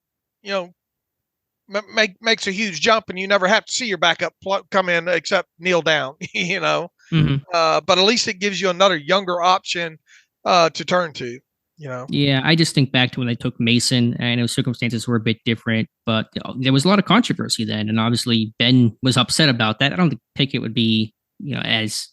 makes a huge jump and you never have to see your backup come in except kneel down, but at least it gives you another younger option to turn to. Yeah, I just think back to when they took Mason. I know circumstances were a bit different, but there was a lot of controversy then, and obviously Ben was upset about that. I don't think Pickett would be, as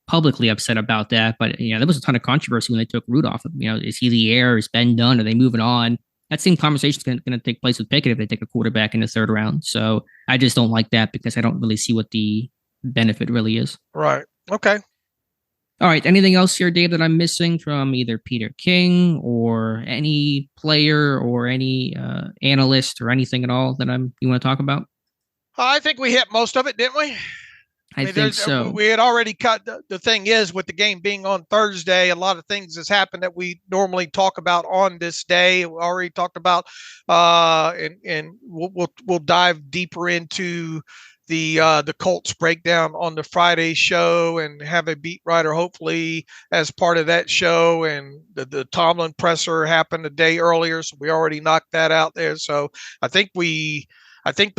publicly upset about that, but there was a ton of controversy when they took Rudolph. Is he the heir? Is Ben done? Are they moving on? That same conversation is going to take place with Pickett if they take a quarterback in the third round. So I just don't like that because I don't really see what the benefit really is. Right. Okay. All right. Anything else here, Dave, that I'm missing from either Peter King or any player or any analyst or anything at all that you want to talk about? I think we hit most of it, didn't we? I think so. We had already cut. The thing is, with the game being on Thursday, a lot of things has happened that we normally talk about on this day. We already talked about, and we'll dive deeper into the Colts breakdown on the Friday show and have a beat writer hopefully as part of that show. And the Tomlin presser happened a day earlier, so we already knocked that out there. So I think the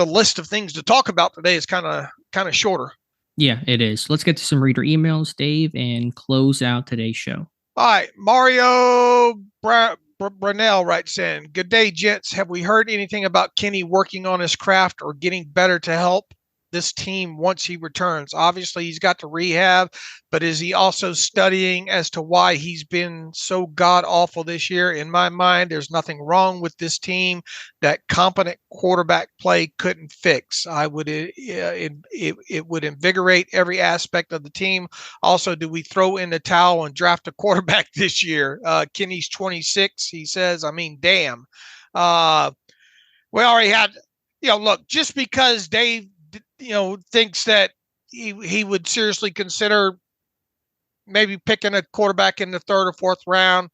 list of things to talk about today is kind of shorter. Yeah, it is. Let's get to some reader emails, Dave, and close out today's show. All right, Mario Brunell writes in, "Good day, gents. Have we heard anything about Kenny working on his craft or getting better to help this team once he returns? Obviously, he's got to rehab, but is he also studying as to why he's been so god-awful this year? In my mind, there's nothing wrong with this team that competent quarterback play couldn't fix. It would invigorate every aspect of the team. Also, do we throw in the towel and draft a quarterback this year? Kenny's 26, he says. I mean, damn. We already had, look, just because Dave thinks that he would seriously consider maybe picking a quarterback in the third or fourth round.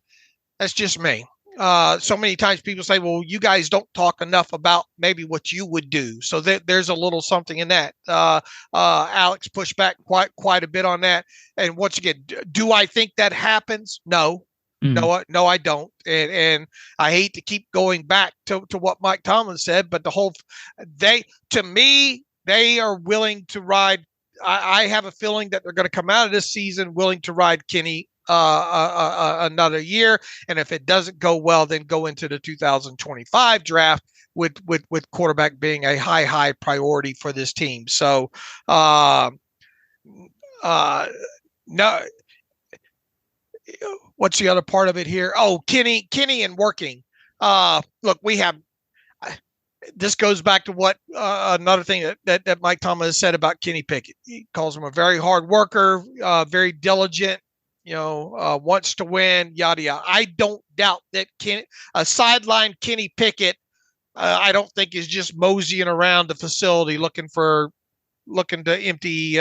That's just me. So many times people say, well, you guys don't talk enough about maybe what you would do. So there's a little something in that. Alex pushed back quite a bit on that. And once again, do I think that happens? No. No, I don't. And I hate to keep going back to what Mike Tomlin said, but they are willing to ride. I have a feeling that they're going to come out of this season willing to ride Kenny another year. And if it doesn't go well, then go into the 2025 draft with quarterback being a high priority for this team. So, no. What's the other part of it here? Oh, Kenny and working. Look, this goes back to what another thing that Mike Tomlin has said about Kenny Pickett. He calls him a very hard worker, very diligent, wants to win, yada, yada. I don't doubt that a sideline Kenny Pickett, I don't think is just moseying around the facility looking to empty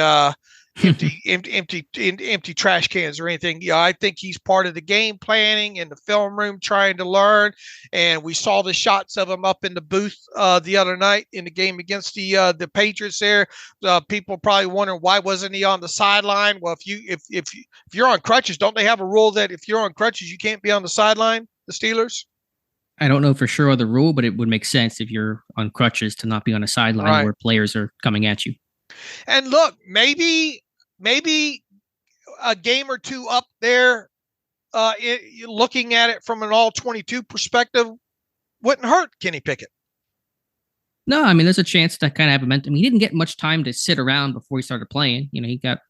empty trash cans or anything. I think he's part of the game planning in the film room trying to learn. And we saw the shots of him up in the booth the other night in the game against the Patriots there. People probably wondering why wasn't he on the sideline? Well, if you're on crutches, don't they have a rule that if you're on crutches, you can't be on the sideline, the Steelers? I don't know for sure of the rule, but it would make sense if you're on crutches to not be on a sideline where players are coming at you. And look, maybe a game or two up there, looking at it from an all-22 perspective, wouldn't hurt Kenny Pickett. No, I mean, there's a chance to kind of have a momentum. He didn't get much time to sit around before he started playing. He got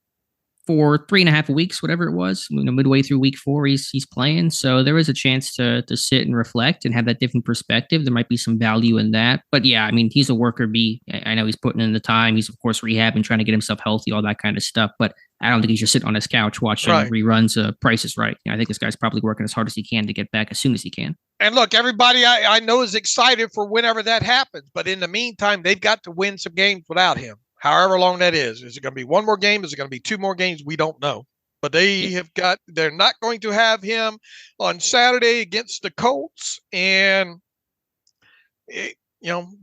3.5 weeks, whatever it was, midway through week 4, he's playing. So there is a chance to sit and reflect and have that different perspective. There might be some value in that. But yeah, I mean, he's a worker bee. I know he's putting in the time. He's, of course, rehabbing, trying to get himself healthy, all that kind of stuff. But I don't think he's just sitting on his couch watching reruns of Price is Right. I think this guy's probably working as hard as he can to get back as soon as he can. And look, everybody I know is excited for whenever that happens. But in the meantime, they've got to win some games without him. However long that is. Is it going to be one more game? Is it going to be 2 more games? We don't know. But they're not going to have him on Saturday against the Colts. And,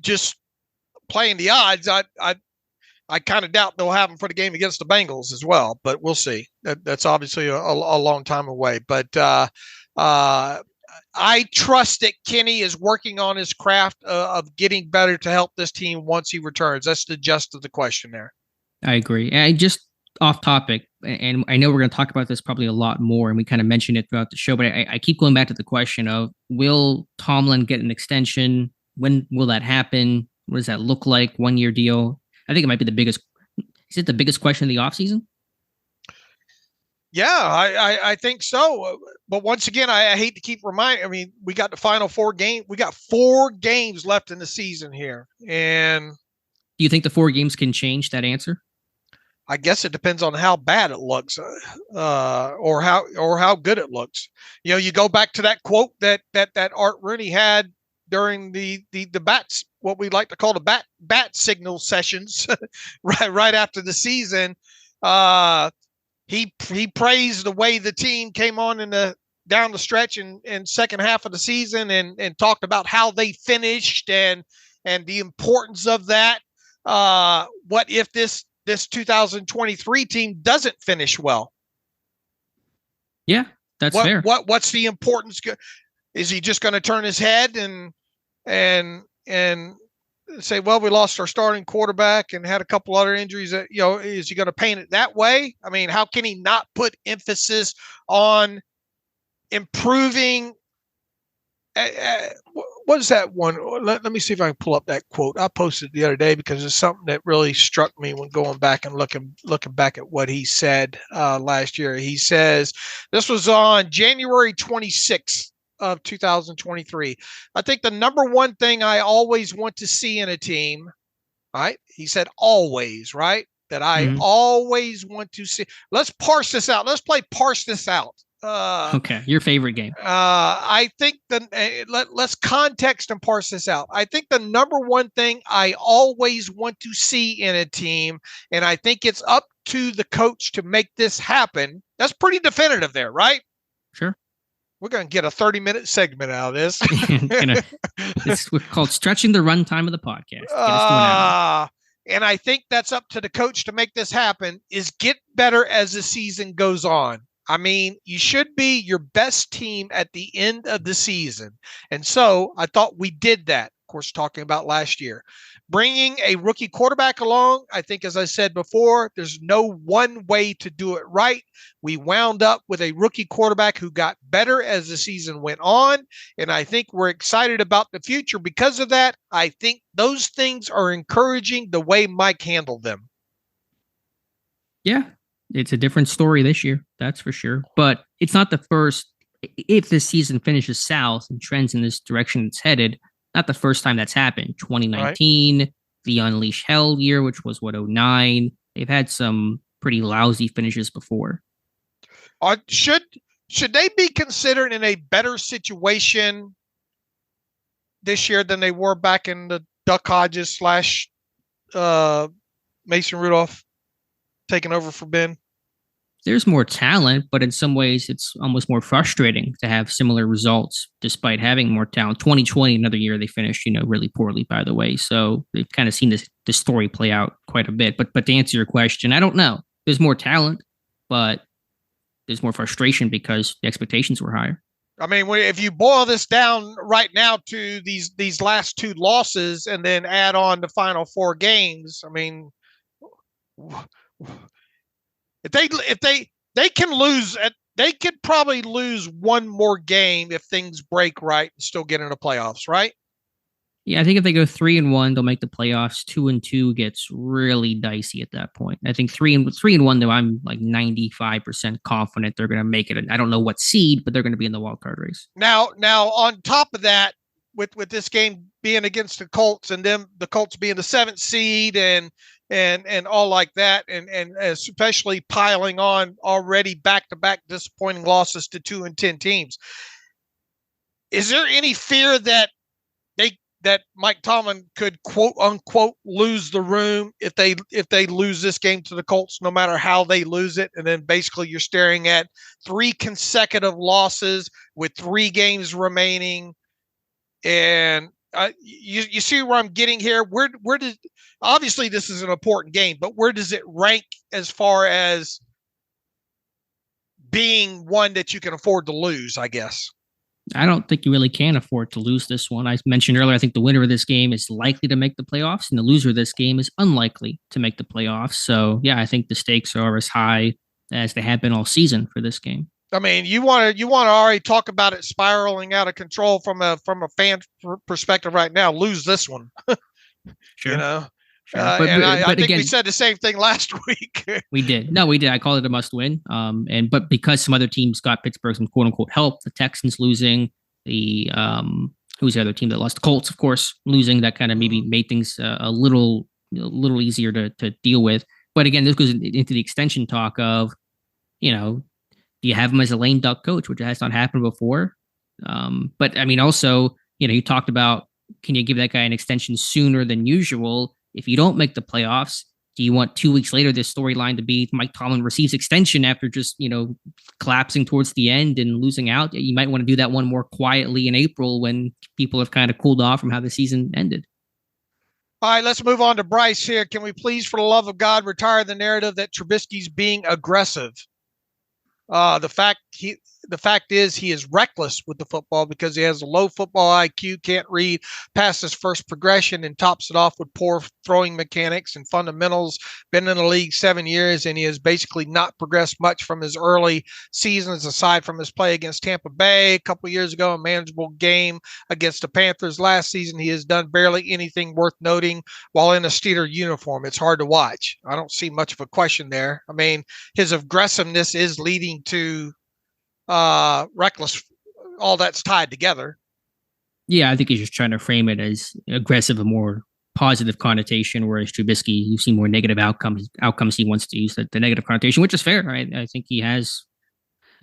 just playing the odds, I kind of doubt they'll have him for the game against the Bengals as well. But we'll see. That's obviously a long time away. But I trust that Kenny is working on his craft of getting better to help this team once he returns. That's the gist of the question there. I agree. And just off topic, and I know we're going to talk about this probably a lot more, and we kind of mentioned it throughout the show, but I keep going back to the question of, will Tomlin get an extension? When will that happen? What does that look like? 1-year deal? I think it might be is it the biggest question of the offseason? Yeah, I think so. But once again, I hate to keep reminding. I mean, we got the final 4 games. We got 4 games left in the season here. And do you think the 4 games can change that answer? I guess it depends on how bad it looks, or how good it looks. You go back to that quote that Art Rooney had during the bats, what we like to call the bat signal sessions, right after the season. He praised the way the team came on down the stretch in second half of the season and talked about how they finished and the importance of that. What if this 2023 team doesn't finish well? Yeah, that's fair. What's the importance? Is he just going to turn his head and say, well, we lost our starting quarterback and had a couple other injuries. That, is he going to paint it that way? I mean, how can he not put emphasis on improving? What is that one? Let me see if I can pull up that quote I posted the other day, because it's something that really struck me when going back and looking back at what he said last year. He says, this was on January 26th of 2023. I think the number one thing I always want to see in a team, right? He said always, right? That I always want to see. Let's parse this out. Let's play parse this out. Okay, your favorite game. I think let's context and parse this out. I think the number one thing I always want to see in a team, and I think it's up to the coach to make this happen. That's pretty definitive there, right? Sure. We're going to get a 30-minute segment out of this. We're called stretching the runtime of the podcast. And I think that's up to the coach to make this happen, is get better as the season goes on. I mean, you should be your best team at the end of the season. And so I thought we did that. Of course, talking about last year. Bringing a rookie quarterback along, I think, as I said before, there's no one way to do it right. We wound up with a rookie quarterback who got better as the season went on. And I think we're excited about the future because of that. I think those things are encouraging the way Mike handled them. Yeah. It's a different story this year, that's for sure. But it's not the first. If this season finishes south and trends in this direction it's headed, not the first time that's happened. 2019, right. The Unleash Hell year, which was 2009. They've had some pretty lousy finishes before. Should they be considered in a better situation this year than they were back in the Duck Hodges / Mason Rudolph taking over for Ben? There's more talent, but in some ways it's almost more frustrating to have similar results despite having more talent. 2020, another year they finished, really poorly, by the way. So they've kind of seen this story play out quite a bit. But to answer your question, I don't know. There's more talent, but there's more frustration because the expectations were higher. I mean, if you boil this down right now to these last two losses and then add on the final four games, I mean, if they can lose, they could probably lose one more game if things break right and still get into playoffs, right? Yeah, I think if they go 3-1, they'll make the playoffs. 2-2 gets really dicey at that point. I think 3-1 though, I'm like 95% confident they're going to make it. I don't know what seed, but they're going to be in the wild card race. Now on top of that, with this game being against the Colts and the Colts being the 7th seed and all like that, and especially piling on already back-to-back disappointing losses to 2-10 teams. Is there any fear that Mike Tomlin could quote unquote lose the room if they lose this game to the Colts, no matter how they lose it? And then basically you're staring at 3 consecutive losses with 3 games remaining. And you see where I'm getting here? Where does, obviously this is an important game, but where does it rank as far as being one that you can afford to lose, I guess? I don't think you really can afford to lose this one. I mentioned earlier, I think the winner of this game is likely to make the playoffs, and the loser of this game is unlikely to make the playoffs. So, yeah, I think the stakes are as high as they have been all season for this game. I mean, you want to already talk about it spiraling out of control from a fan perspective right now. Lose this one, sure. Sure. But I think again, we said the same thing last week. We did. No, we did. I called it a must win. But because some other teams got Pittsburgh some quote unquote help, the Texans losing, who's the other team that lost? The Colts, of course, losing. That kind of maybe made things a little easier to deal with. But again, this goes into the extension talk of, do you have him as a lame duck coach, which has not happened before? But I mean, also, you talked about, can you give that guy an extension sooner than usual? If you don't make the playoffs, do you want 2 weeks later this storyline to be Mike Tomlin receives extension after just, collapsing towards the end and losing out? You might want to do that one more quietly in April when people have kind of cooled off from how the season ended. All right, let's move on to Bryce here. Can we please, for the love of God, retire the narrative that Trubisky's being aggressive? The fact the fact is he is reckless with the football because he has a low football IQ, can't read past his first progression, and tops it off with poor throwing mechanics and fundamentals. Been in the league 7 years, and he has basically not progressed much from his early seasons, aside from his play against Tampa Bay a couple of years ago, a manageable game against the Panthers last season. He has done barely anything worth noting while in a Steeler uniform. It's hard to watch. I don't see much of a question there. I mean, his aggressiveness is leading to reckless. All that's tied together. Yeah, I think he's just trying to frame it as aggressive, a more positive connotation, whereas Trubisky, you see more negative outcomes. He wants to use the negative connotation, which is fair. I think he has.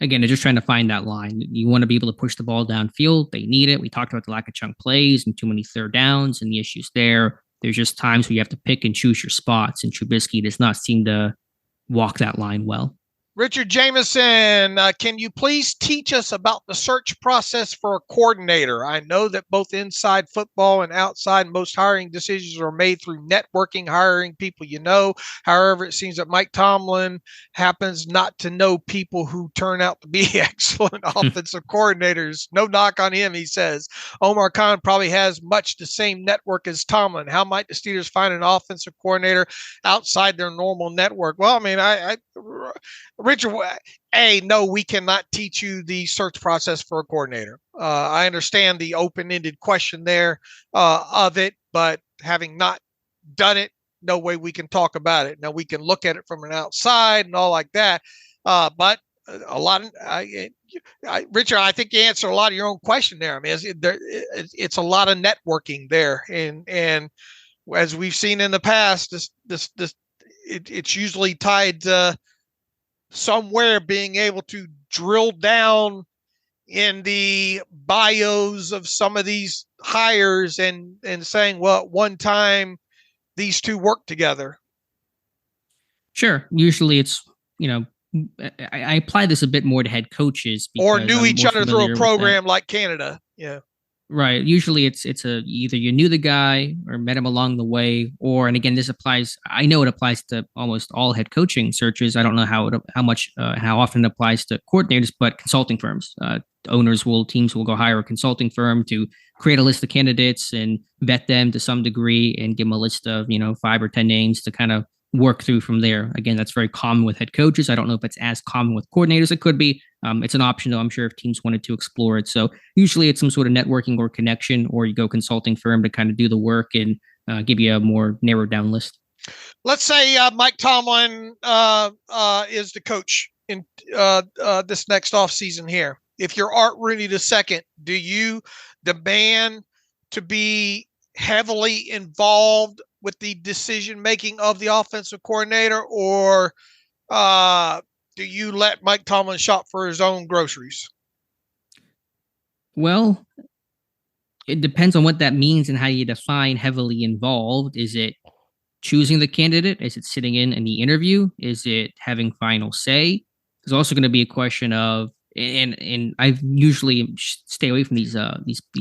Again, they're just trying to find that line. You want to be able to push the ball downfield. They need it. We talked about the lack of chunk plays and too many third downs and the issues there. There's just times where you have to pick and choose your spots, and Trubisky does not seem to walk that line well. Richard Jameson, can you please teach us about the search process for a coordinator? I know that both inside football and outside, most hiring decisions are made through networking, hiring people you know. However, it seems that Mike Tomlin happens not to know people who turn out to be excellent offensive coordinators. No knock on him, he says. Omar Khan probably has much the same network as Tomlin. How might the Steelers find an offensive coordinator outside their normal network? Well, I mean, Richard, no, we cannot teach you the search process for a coordinator. I understand the open-ended question there of it, but having not done it, no way we can talk about it. Now, we can look at it from an outside and all like that, but a lot of Richard, I think you answered a lot of your own question there. I mean, it's a lot of networking there, and as we've seen in the past, it's usually tied to somewhere being able to drill down in the bios of some of these hires and saying, well, at one time these two worked together. Sure. Usually it's, I apply this a bit more to head coaches. Or knew each other through a program like Canada. Yeah. Right. Usually it's either you knew the guy or met him along the way, and again, this applies. I know it applies to almost all head coaching searches. I don't know how often it applies to coordinators, but consulting firms, teams will go hire a consulting firm to create a list of candidates and vet them to some degree and give them a list of 5 or 10 names to kind of work through from there. Again, that's very common with head coaches. I don't know if it's as common with coordinators. It could be. It's an option, though, I'm sure, if teams wanted to explore it. So usually it's some sort of networking or connection, or you go consulting firm to kind of do the work and give you a more narrowed down list. Let's say Mike Tomlin is the coach in this next offseason here. If you're Art Rooney II, do you demand to be heavily involved with the decision-making of the offensive coordinator, or do you let Mike Tomlin shop for his own groceries? Well, it depends on what that means and how you define heavily involved. Is it choosing the candidate? Is it sitting in the interview? Is it having final say? There's also going to be a question of, and I usually stay away from these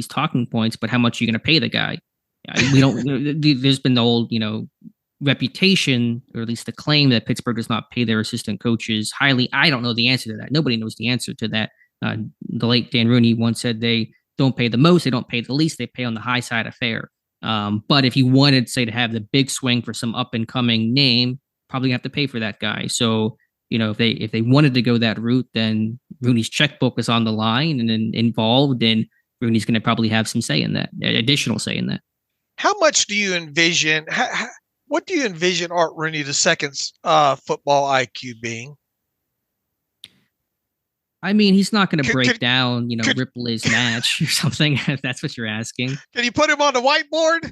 talking points, but how much are you going to pay the guy? We don't. There's been the old, reputation, or at least the claim, that Pittsburgh does not pay their assistant coaches highly. I don't know the answer to that. Nobody knows the answer to that. The late Dan Rooney once said they don't pay the most, they don't pay the least, they pay on the high side of fair. But if you wanted, say, to have the big swing for some up and coming name, probably have to pay for that guy. So if they wanted to go that route, then Rooney's checkbook is on the line and involved, and Rooney's going to probably have some say in that, additional say in that. How much do you envision? What do you envision Art Rooney II's football IQ being? I mean, he's not going to break down, Ripley's match or something, if that's what you're asking. Can you put him on the whiteboard?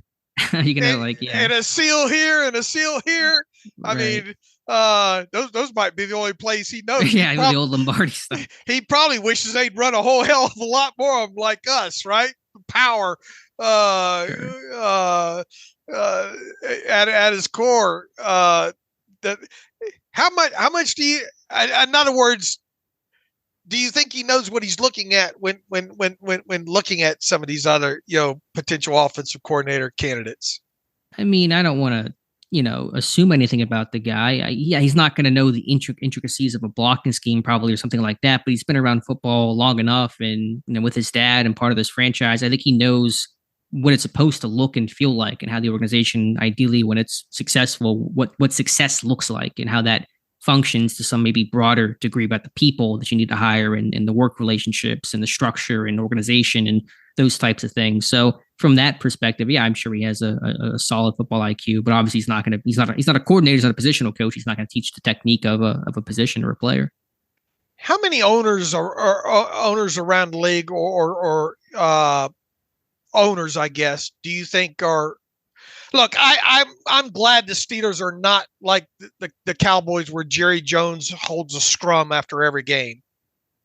You're going to and a seal here and a seal here. I mean, those might be the only plays he knows. Yeah, the old Lombardi stuff. He probably wishes they'd run a whole hell of a lot more of them like us, right? Power. At his core, how much do you, in other words, do you think he knows what he's looking at when looking at some of these other, potential offensive coordinator candidates? I mean, I don't want to assume anything about the guy. Yeah, he's not going to know the intricacies of a blocking scheme probably or something like that, but he's been around football long enough, and with his dad and part of this franchise, I think he knows what it's supposed to look and feel like, and how the organization, ideally when it's successful, what success looks like, and how that functions to some maybe broader degree about the people that you need to hire, and the work relationships and the structure and organization and those types of things. So from that perspective, yeah, I'm sure he has a solid football IQ, but obviously he's not a coordinator, he's not a positional coach. He's not going to teach the technique of a position or a player. How many owners are owners around the league or owners, I guess, do you think are? Look, I'm glad the Steelers are not like the Cowboys, where Jerry Jones holds a scrum after every game.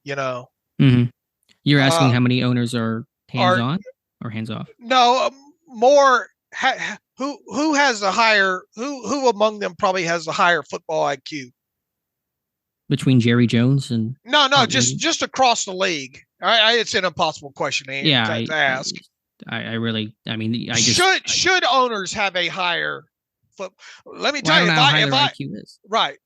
Mm-hmm. You're asking how many owners are hands on or hands off? No, more. Who has a higher? Who among them probably has a higher football IQ? Between Jerry Jones and no, just across the league. It's an impossible question to ask. Should owners have a higher foot? Let me tell you, if I IQ is. Right.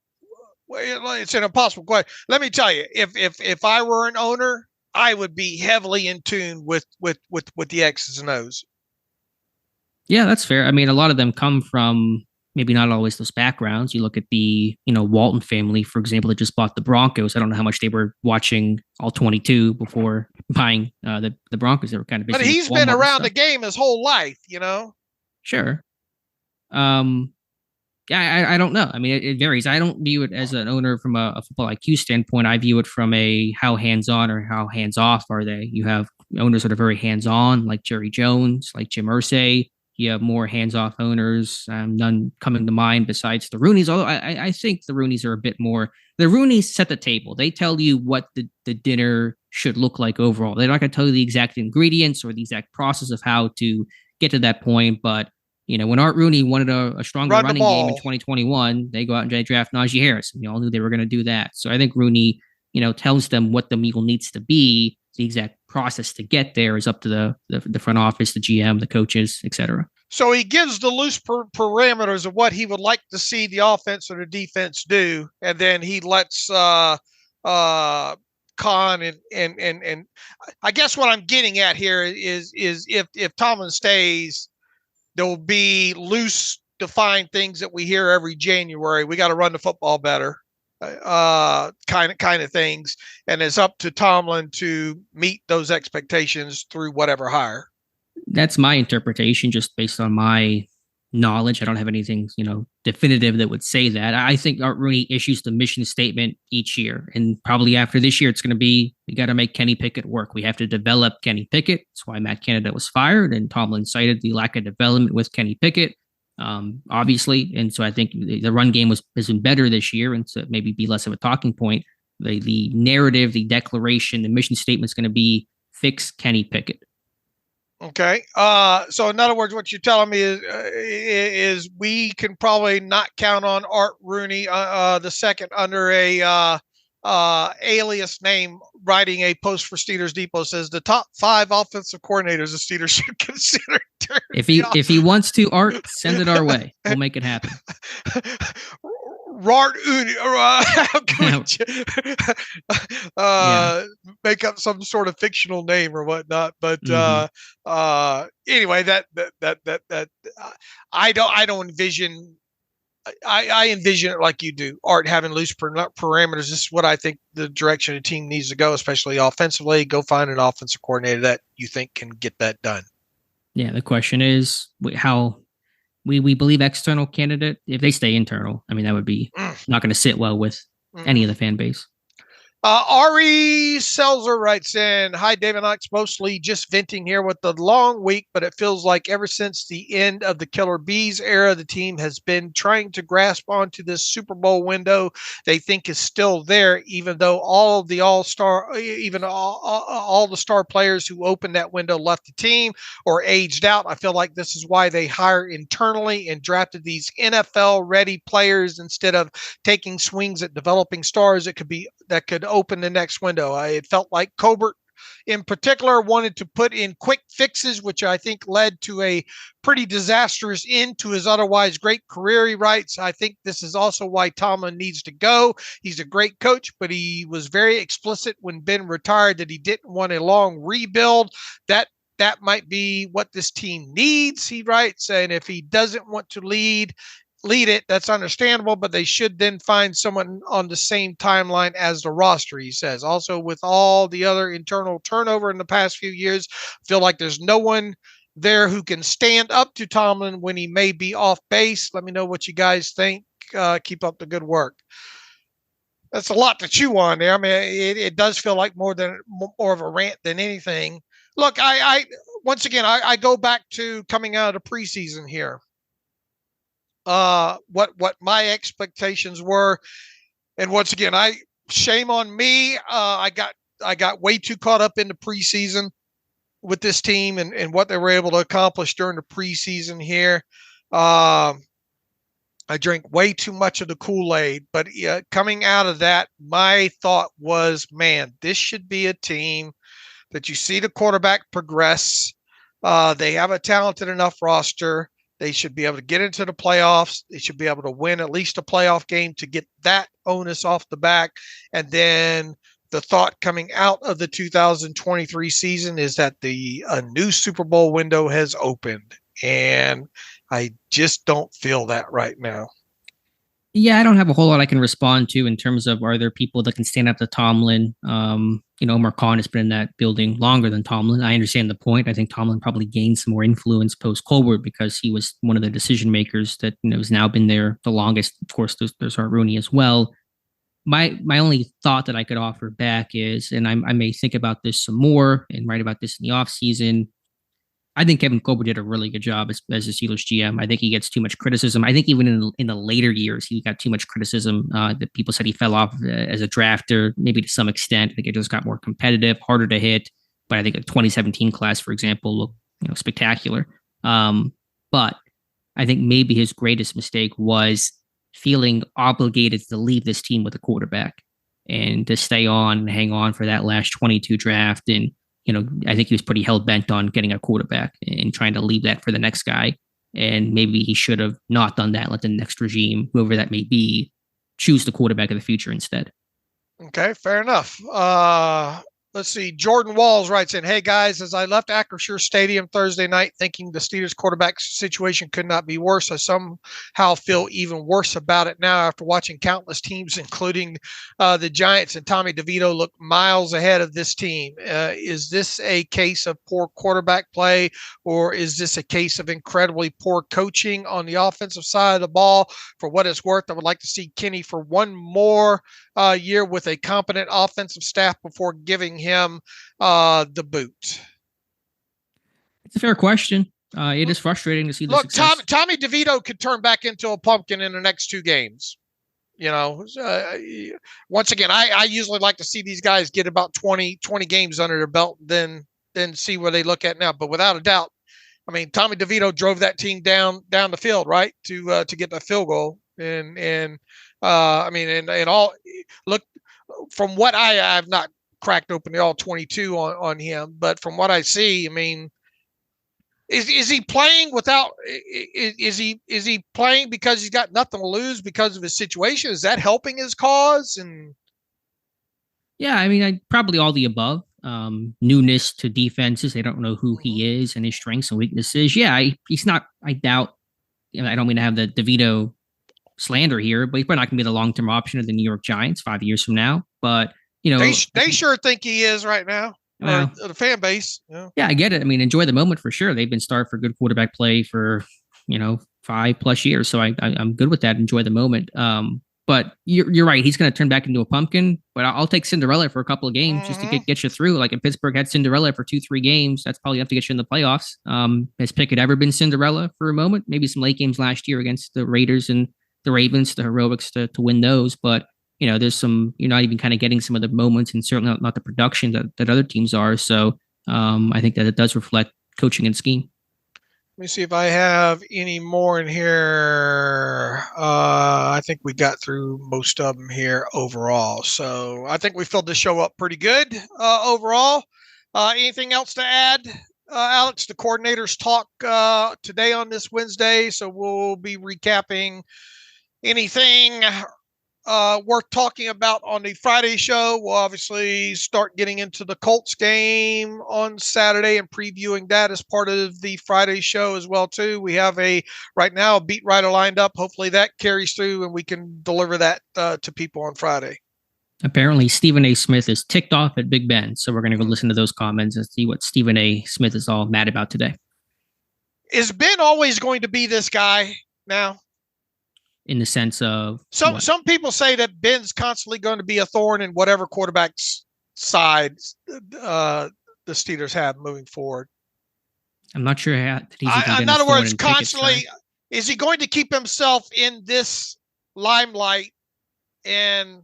Well, it's an impossible question. Let me tell you, if I were an owner, I would be heavily in tune with the X's and O's. Yeah, that's fair. I mean, a lot of them come from maybe not always those backgrounds. You look at the, Walton family, for example, that just bought the Broncos. I don't know how much they were watching all 22 before buying the Broncos. They were kind of busy. But he's been around the game his whole life, Sure. Yeah, I don't know. I mean, it varies. I don't view it as an owner from a football IQ standpoint. I view it from a how hands-on or how hands-off are they. You have owners that are very hands-on, like Jerry Jones, like Jim Irsay. You have more hands-off owners, none coming to mind besides the Rooneys. Although I think the Rooneys are a bit more. The Rooneys set the table. They tell you what the dinner should look like overall. They're not going to tell you the exact ingredients or the exact process of how to get to that point, but when Art Rooney wanted a stronger running game in 2021, they go out and they draft Najee Harris. We all knew they were going to do that. So I think Rooney, tells them what the meal needs to be. The exact process to get there is up to the front office, the GM, the coaches, etc. So he gives the loose parameters of what he would like to see the offense or the defense do, and then he lets Khan and I guess what I'm getting at here is if Tomlin stays, there will be loose, defined things that we hear every January. We got to run the football better, kind of things, and it's up to Tomlin to meet those expectations through whatever hire. That's my interpretation, just based on my knowledge. I don't have anything, definitive that would say that. I think Art Rooney issues the mission statement each year, and probably after this year, it's going to be, we got to make Kenny Pickett work. We have to develop Kenny Pickett. That's why Matt Canada was fired, and Tomlin cited the lack of development with Kenny Pickett, obviously. And so I think the run game has been better this year, and so maybe be less of a talking point. The narrative, the declaration, the mission statement is going to be fix Kenny Pickett. Okay. So in other words, what you're telling me is we can probably not count on Art Rooney, the second, under a alias name, writing a post for Steelers Depot, says the top 5 offensive coordinators the Steelers should consider. If he wants to, Art, send it our way. We'll make it happen. Rart Uni, make up some sort of fictional name or whatnot. But anyway, that I don't envision. I envision it like you do, Art, having loose parameters. This is what I think the direction the team needs to go, especially offensively. Go find an offensive coordinator that you think can get that done. Yeah, the question is how. We believe external candidate, if they stay internal, I mean, that would be not going to sit well with any of the fan base. Ari Selzer writes in, hi, David and Alex, mostly just venting here with the long week, but it feels like ever since the end of the Killer Bees era, the team has been trying to grasp onto this Super Bowl window they think is still there, even though all the star players who opened that window left the team or aged out. I feel like this is why they hire internally and drafted these NFL-ready players instead of taking swings at developing stars that could open the next window. It felt like Colbert in particular wanted to put in quick fixes, which I think led to a pretty disastrous end to his otherwise great career, he writes. I think this is also why Tomlin needs to go. He's a great coach, but he was very explicit when Ben retired that he didn't want a long rebuild. That might be what this team needs, he writes. And if he doesn't want to lead it, that's understandable, but they should then find someone on the same timeline as the roster, he says. Also, with all the other internal turnover in the past few years, I feel like there's no one there who can stand up to Tomlin when he may be off base. Let me know what you guys think. Keep up the good work. That's a lot to chew on there. I mean, it does feel like more of a rant than anything. Look, I once again, I go back to coming out of the preseason here. What my expectations were, and once again, shame on me. I got way too caught up in the preseason with this team and what they were able to accomplish during the preseason here. I drank way too much of the Kool-Aid, but coming out of that, my thought was, man, this should be a team that you see the quarterback progress. They have a talented enough roster. They should be able to get into the playoffs. They should be able to win at least a playoff game to get that onus off the back. And then the thought coming out of the 2023 season is that a new Super Bowl window has opened. And I just don't feel that right now. Yeah, I don't have a whole lot I can respond to in terms of, are there people that can stand up to Tomlin? Omar Khan has been in that building longer than Tomlin. I understand the point. I think Tomlin probably gained some more influence post-Colbert because he was one of the decision makers that has now been there the longest. Of course, there's Art Rooney as well. My only thought that I could offer back is, and I may think about this some more and write about this in the offseason, I think Kevin Colbert did a really good job as a Steelers GM. I think he gets too much criticism. I think even in the later years, he got too much criticism that people said he fell off as a drafter, maybe to some extent. I think it just got more competitive, harder to hit. But I think the 2017 class, for example, looked spectacular. But I think maybe his greatest mistake was feeling obligated to leave this team with a quarterback and to stay on and hang on for that last 22 draft. And I think he was pretty hell-bent on getting a quarterback and trying to leave that for the next guy. And maybe he should have not done that. Let the next regime, whoever that may be, choose the quarterback of the future instead. Okay, fair enough. Let's see. Jordan Walls writes in, hey, guys, as I left Acrisure Stadium Thursday night thinking the Steelers quarterback situation could not be worse, I somehow feel even worse about it now after watching countless teams, including the Giants and Tommy DeVito, look miles ahead of this team. Is this a case of poor quarterback play, or is this a case of incredibly poor coaching on the offensive side of the ball? For what it's worth, I would like to see Kenny for one more year with a competent offensive staff before giving him the boot. It's a fair question. It is frustrating to see the success. Tommy DeVito could turn back into a pumpkin in the next 2 games. Once again, I usually like to see these guys get about 20 games under their belt, then see where they look at now. But without a doubt, I mean, Tommy DeVito drove that team down the field, right, to get the field goal. And all look, from what I've not cracked open the all 22 on him, but from what I see, I mean, is he playing without? Is he playing because he's got nothing to lose because of his situation? Is that helping his cause? And yeah, I mean, probably all the above. Newness to defenses. They don't know who he is and his strengths and weaknesses. Yeah, he's not. I doubt. I don't mean to have the DeVito slander here, but he's probably not going to be the long-term option of the New York Giants 5 years from now. But they sure think he is right now. Well, the fan base. Yeah, I get it. I mean, enjoy the moment for sure. They've been starved for good quarterback play for 5+ years, so I'm good with that. Enjoy the moment. But you're right. He's going to turn back into a pumpkin. But I'll take Cinderella for a couple of games just to get you through. Like if Pittsburgh had Cinderella for 2-3 games, that's probably enough to get you in the playoffs. Has Pickett ever been Cinderella for a moment? Maybe some late games last year against the Raiders and the Ravens, the heroics to win those. But there's some, you're not even kind of getting some of the moments, and certainly not the production that other teams are. So I think that it does reflect coaching and scheme. Let me see if I have any more in here. I think we got through most of them here overall. So I think we filled the show up pretty good overall. Anything else to add, Alex? The coordinators talk today on this Wednesday, so we'll be recapping anything worth talking about on the Friday show. We'll obviously start getting into the Colts game on Saturday and previewing that as part of the Friday show as well too. We have right now a beat writer lined up. Hopefully that carries through and we can deliver that to people on Friday. Apparently Stephen A. Smith is ticked off at Big Ben, so we're going to go listen to those comments and see what Stephen A. Smith is all mad about today. Is Ben always going to be this guy now? In the sense of some people say that Ben's constantly going to be a thorn in whatever quarterback's side the Steelers have moving forward. I'm not sure how. In other words, constantly, is he going to keep himself in this limelight and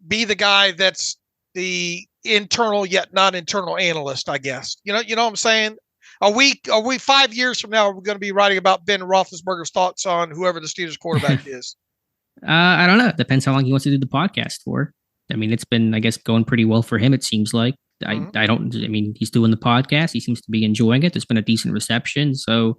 be the guy that's the internal yet not internal analyst? I guess you know what I'm saying. Are we 5 years from now? Are we going to be writing about Ben Roethlisberger's thoughts on whoever the Steelers quarterback is? I don't know. It depends how long he wants to do the podcast for. I mean, it's been, I guess, going pretty well for him. It seems like I mean, he's doing the podcast. He seems to be enjoying it. There's been a decent reception. So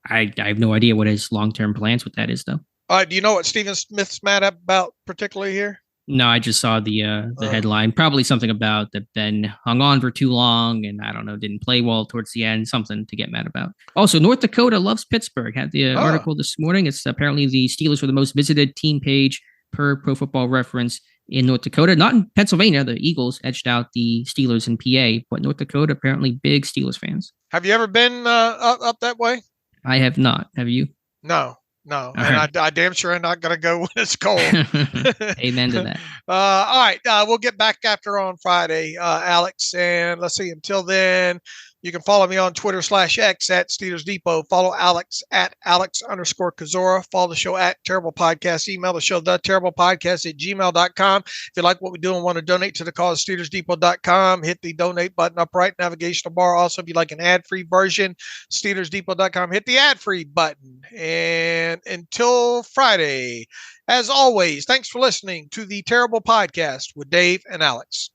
I have no idea what his long-term plans with that is, though. Do you know what Stephen Smith's mad about particularly here? No, I just saw the headline. Probably something about that Ben hung on for too long and I don't know, didn't play well towards the end. Something to get mad about. Also, North Dakota loves Pittsburgh. Had the article this morning. It's apparently the Steelers were the most visited team page per Pro Football Reference in North Dakota. Not in Pennsylvania. The Eagles edged out the Steelers in PA, but North Dakota apparently big Steelers fans. Have you ever been up that way? I have not. Have you? No. And I damn sure am not going to go when it's cold. Amen to that. All right. We'll get back after on Friday, Alex. And let's see. Until then, you can follow me on Twitter /X at Steelers Depot. Follow Alex at Alex_Kozora. Follow the show at Terrible Podcast. Email the show, theterriblepodcast@gmail.com. If you like what we do and want to donate to the cause, SteelersDepot.com. Hit the donate button up right navigational bar. Also, if you like an ad-free version, SteelersDepot.com. Hit the ad-free button. And until Friday, as always, thanks for listening to the Terrible Podcast with Dave and Alex.